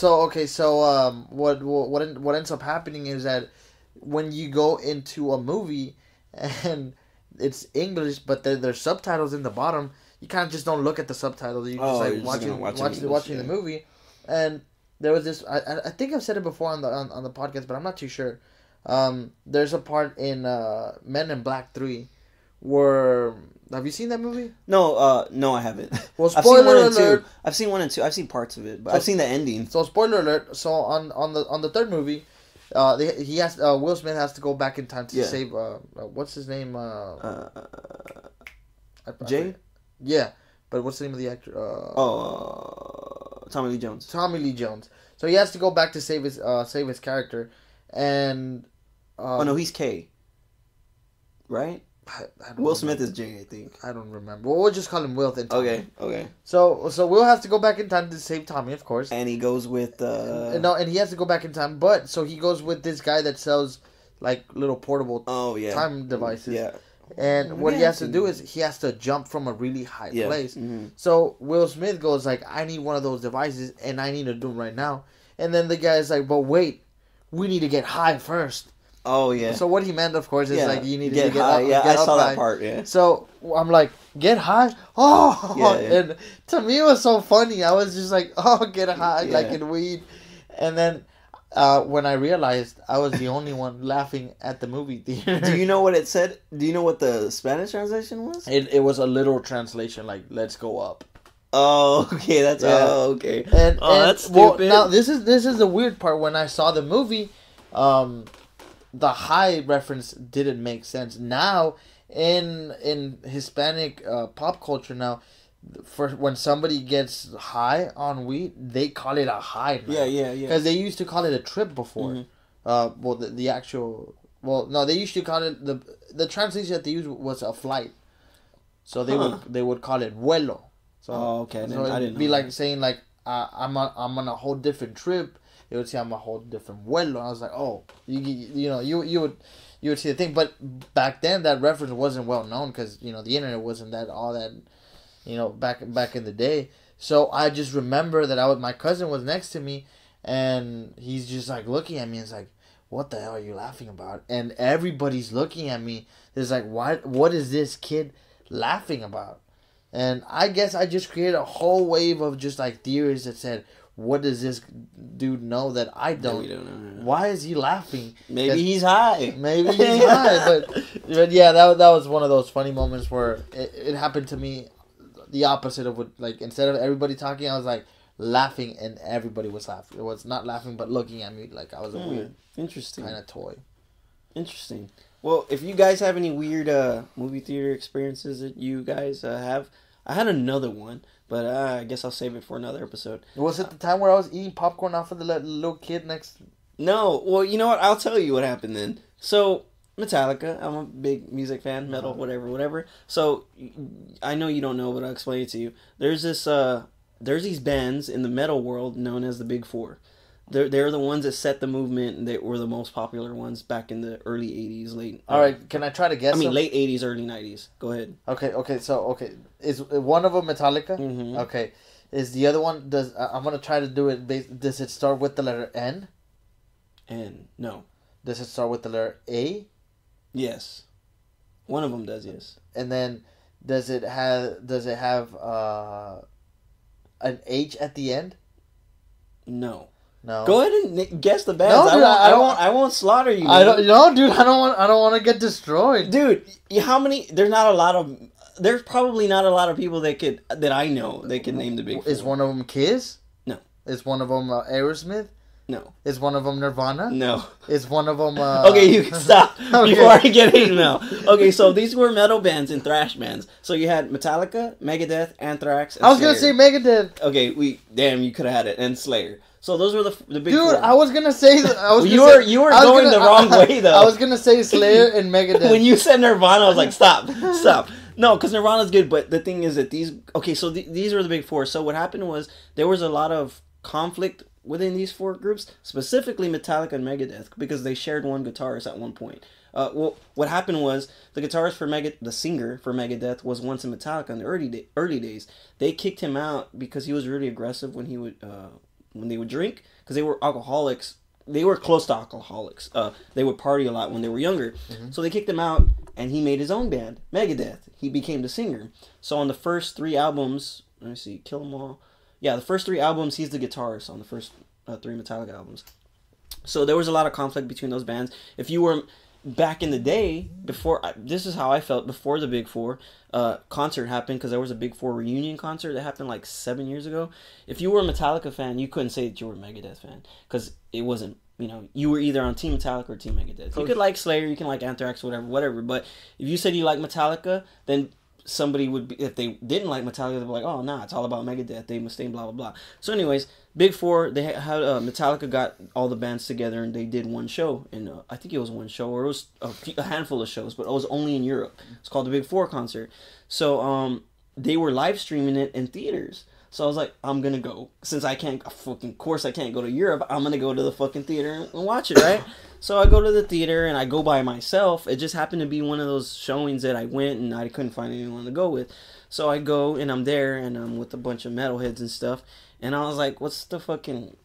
what ends up happening is that when you go into a movie and it's English, but there's subtitles in the bottom, you kind of just don't look at the subtitles. You're just watching the movie. And there was this. I think I've said it before on the podcast, but I'm not too sure. There's a part in Men in Black 3 where... Have you seen that movie? No, I haven't. Well, spoiler alert. I've seen 1 and 2. I've seen parts of it, but I've seen the ending. So spoiler alert. So on the third movie, Will Smith has to go back in time to save what's his name? Jay? Yeah, but what's the name of the actor? Tommy Lee Jones. Tommy Lee Jones. So he has to go back to save his character, and no, he's K. Right? Will Smith is Jay, I think. I don't remember. Well, we'll just call him Will then. Okay. So Will has to go back in time to save Tommy, of course. And he goes with and he has to go back in time, but so he goes with this guy that sells like little portable time devices. Yeah. And what he has to do is he has to jump from a really high place. Mm-hmm. So Will Smith goes like, I need one of those devices and I need to do them right now. And then the guy's like, but wait, we need to get high first. Oh, yeah. So what he meant, of course, is like you need to get high. Up, I saw that part, yeah. So I'm like, get high? Oh! Yeah. And to me, it was so funny. I was just like, oh, get high, like in weed. And then when I realized I was the only one laughing at the movie theater. Do you know what it said? Do you know what the Spanish translation was? It was a literal translation, like, let's go up. Oh, okay. That's okay. And that's stupid. Well, now, this is the weird part. When I saw the movie, the high reference didn't make sense. Now, in Hispanic pop culture now, for when somebody gets high on weed, they call it a high now. Yeah. Because they used to call it a trip before. Mm-hmm. They used to call it the translation that they used was a flight. So they would call it vuelo. So, okay. So I it'd be like saying like I'm on a whole different trip. They would say I'm a whole different vuelo. I was like, oh, you would see the thing. But back then that reference wasn't well known because the internet wasn't all that back in the day. So I just remember that my cousin was next to me, and he's just like looking at me. And it's like, what the hell are you laughing about? And everybody's looking at me. It's like, what is this kid laughing about? And I guess I just created a whole wave of just like theories that said, what does this dude know that I don't? We don't know. Why is he laughing? Maybe he's high. Maybe he's high. But yeah, that was one of those funny moments where it happened to me the opposite of what, like, instead of everybody talking, I was like laughing and everybody was laughing. It was not laughing but looking at me like I was a weird kind of toy. Interesting. Well, if you guys have any weird movie theater experiences that you guys have, I had another one, but I guess I'll save it for another episode. Was it the time where I was eating popcorn off of the little kid next? No. Well, you know what? I'll tell you what happened then. So, Metallica. I'm a big music fan, metal, whatever. So, I know you don't know, but I'll explain it to you. There's these bands in the metal world known as the Big Four. They're the ones that set the movement, and they were the most popular ones back in the early 80s, late... All right, can I try to guess? Late 80s, early 90s. Go ahead. Okay. Is one of them Metallica? Mm-hmm. Okay. Is the other one... I'm going to try to do it... Does it start with the letter N? N. No. Does it start with the letter A? Yes. One of them does, yes. And then, does it have an H at the end? No. No. Go ahead and guess the bands. No, dude, I won't slaughter you. I don't want to get destroyed. Dude, how many? There's probably not a lot of people that I know that can name the Big Four. Is one of them Kiss? No. Is one of them Aerosmith? No. Is one of them Nirvana? No. Is one of them... Okay, you can stop before I get hate mail. Okay, so these were metal bands and thrash bands. So you had Metallica, Megadeth, Anthrax, and I was going to say Megadeth. Okay, you could have had it. And Slayer. So those were the big Dude, four. I was going to say... you were going the wrong way, though. I was going to say Slayer and Megadeth. When you said Nirvana, I was like, stop. No, because Nirvana's good, but the thing is that these... Okay, so these are the big four. So what happened was there was a lot of conflict within these four groups, specifically Metallica and Megadeth, because they shared one guitarist at one point. Well, what happened was the guitarist for the singer for Megadeth was once in Metallica in the early days. They kicked him out because he was really aggressive when they would drink, because they were alcoholics. They were close to alcoholics. They would party a lot when they were younger. Mm-hmm. So they kicked him out, and he made his own band, Megadeth. He became the singer. So on the first 3 albums, let me see, Kill 'Em All. Yeah, the first 3 albums, he's the guitarist on the first 3 Metallica albums. So there was a lot of conflict between those bands. If you were back in the day, this is how I felt before the Big Four concert happened, because there was a Big Four reunion concert that happened like 7 years ago. If you were a Metallica fan, you couldn't say that you were a Megadeth fan, because it wasn't, you were either on Team Metallica or Team Megadeth. You could like Slayer, you can like Anthrax, whatever. But if you said you like Metallica, then somebody would be, if they didn't like Metallica, they'd be like, oh, nah, it's all about Megadeth, Dave Mustaine, blah, blah, blah. So anyways, Big Four, they had Metallica got all the bands together, and they did one show, and I think it was one show, or it was a handful of shows, but it was only in Europe. It's called the Big Four concert. So they were live streaming it in theaters. So I was like, I'm gonna go. Since I can't, course I can't go to Europe, I'm gonna go to the fucking theater and watch it, right? So I go to the theater and I go by myself. It just happened to be one of those showings that I went and I couldn't find anyone to go with. So I go and I'm there and I'm with a bunch of metalheads and stuff. And I was like, what's the fucking...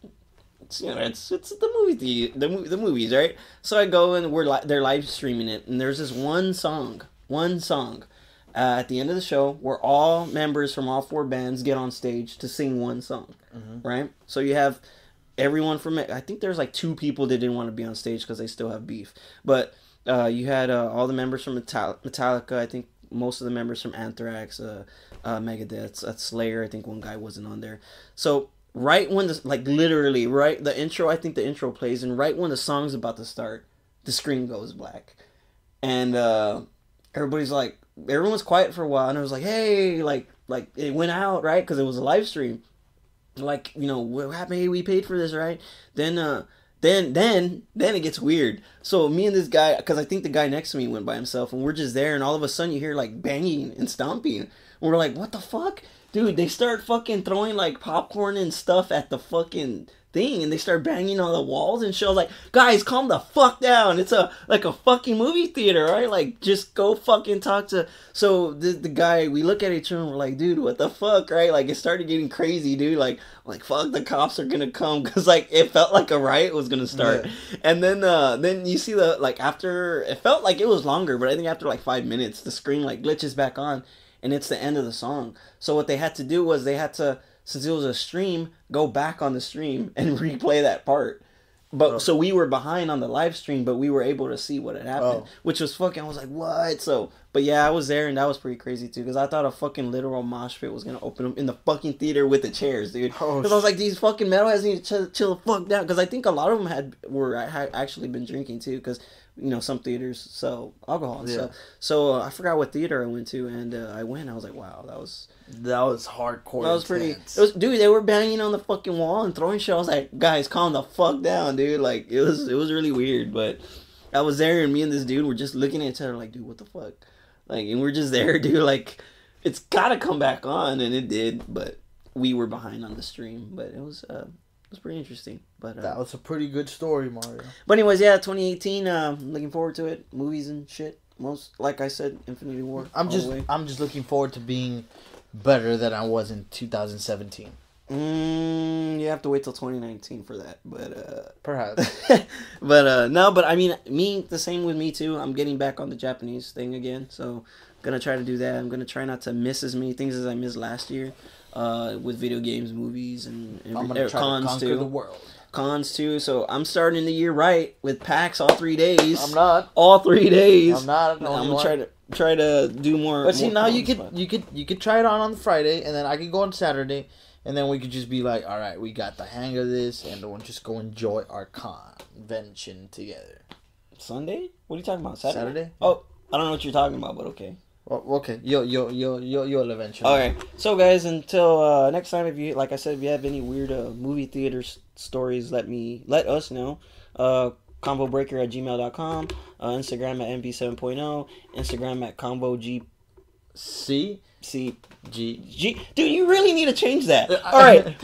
It's the movie the movies, right? So I go and they're live streaming it, and there's this one song at the end of the show where all members from all 4 bands get on stage to sing one song, right? So you have everyone from it. I think there's like 2 people that didn't want to be on stage because they still have beef. But you had all the members from Metallica. I think most of the members from Anthrax, Megadeth, Slayer. I think one guy wasn't on there. So right when the intro, I think the intro plays, and right when the song's about to start, the screen goes black, and everyone's quiet for a while, and I was like, hey, like it went out, right? Because it was a live stream. Like, what happened? Hey, we paid for this, right? Then it gets weird. So me and this guy, because I think the guy next to me went by himself, and we're just there, and all of a sudden you hear like banging and stomping. And we're like, what the fuck? Dude, they start fucking throwing like popcorn and stuff at the fucking thing, and they start banging on the walls and shit. I was like, guys, calm the fuck down. It's a fucking movie theater, right? Like, just go fucking talk to... So the guy, we look at each other and we're like, dude, what the fuck, right? Like, it started getting crazy, dude. Like fuck, the cops are gonna come, because like it felt like a riot was gonna start. Yeah. And then you see after, it felt like it was longer, but I think after like 5 minutes, the screen like glitches back on, and it's the end of the song. So what they had to do was since it was a stream, go back on the stream and replay that part. But so we were behind on the live stream, but we were able to see what had happened, which was fucking... I was like, what? So, but yeah, I was there, and that was pretty crazy too, because I thought a fucking literal mosh pit was gonna open up in the fucking theater with the chairs, dude. Because I was like, these fucking metalheads need to chill the fuck down, because I think a lot of them had actually been drinking too, because some theaters sell alcohol and stuff. So I forgot what theater I went to, and I went. I was like, wow, that was hardcore. That was pretty. Dude, they were banging on the fucking wall and throwing shit. I was like, guys, calm the fuck down, dude. Like, it was really weird. But I was there, and me and this dude were just looking at each other like, dude, what the fuck? Like, and we're just there, dude. Like, it's gotta come back on, and it did. But we were behind on the stream. But it was pretty interesting. But that was a pretty good story, Mario. But anyways, yeah, 2018. Looking forward to it. Movies and shit. Most, like I said, Infinity War. I'm just looking forward to being better than I was in 2017. You have to wait till 2019 for that, but perhaps. But no, but I mean, the same with me too. I'm getting back on the Japanese thing again, so gonna try to do that. I'm gonna try not to miss as many things as I missed last year, with video games, movies, and I'm gonna try to conquer the world. Cons too, so I'm starting the year right with PAX all 3 days. I'm not. All 3 days. I'm not. I'm gonna try to do more. But see, now you could try it on the Friday, and then I could go on Saturday, and then we could just be like, all right, we got the hang of this, and we'll just go enjoy our convention together. Sunday? What are you talking about? Saturday? Saturday? Oh, I don't know what you're talking about, but okay. Well, okay, you'll eventually. Okay, so guys, until next time, if you, like I said, if you have any weird movie theater stories, let us know. Convobreaker@gmail.com, Instagram at mp7.0, Instagram at convog. C. G. Dude, you really need to change that. All right,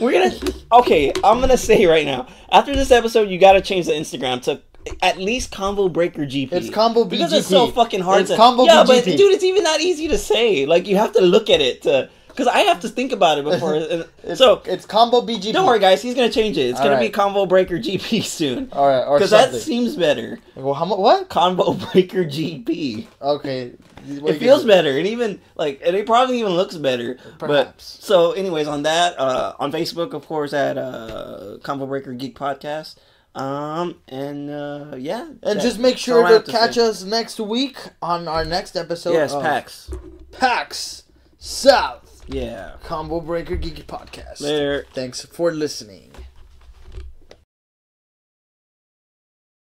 I'm gonna say right now, after this episode, you gotta change the Instagram to at least Convo Breaker GP. It's Combo BGP. Because it's so fucking hard to... Combo yeah, BGP. But dude, it's even not easy to say. Like, you have to look at it to... Because I have to think about it before... It's Combo BGP. Don't worry, guys. He's going to change it. It's going to be Convo Breaker GP soon. All right, or because that seems better. Well, what? Convo Breaker GP. Okay. It feels better. And even, like... And it probably even looks better. Perhaps. But, so, anyways, on that, on Facebook, of course, at Convo Breaker Geek Podcast. Yeah. And just make sure to catch us next week on our next episode. Yes, PAX South. Yeah. Combo Breaker Geeky Podcast. Later. Thanks for listening.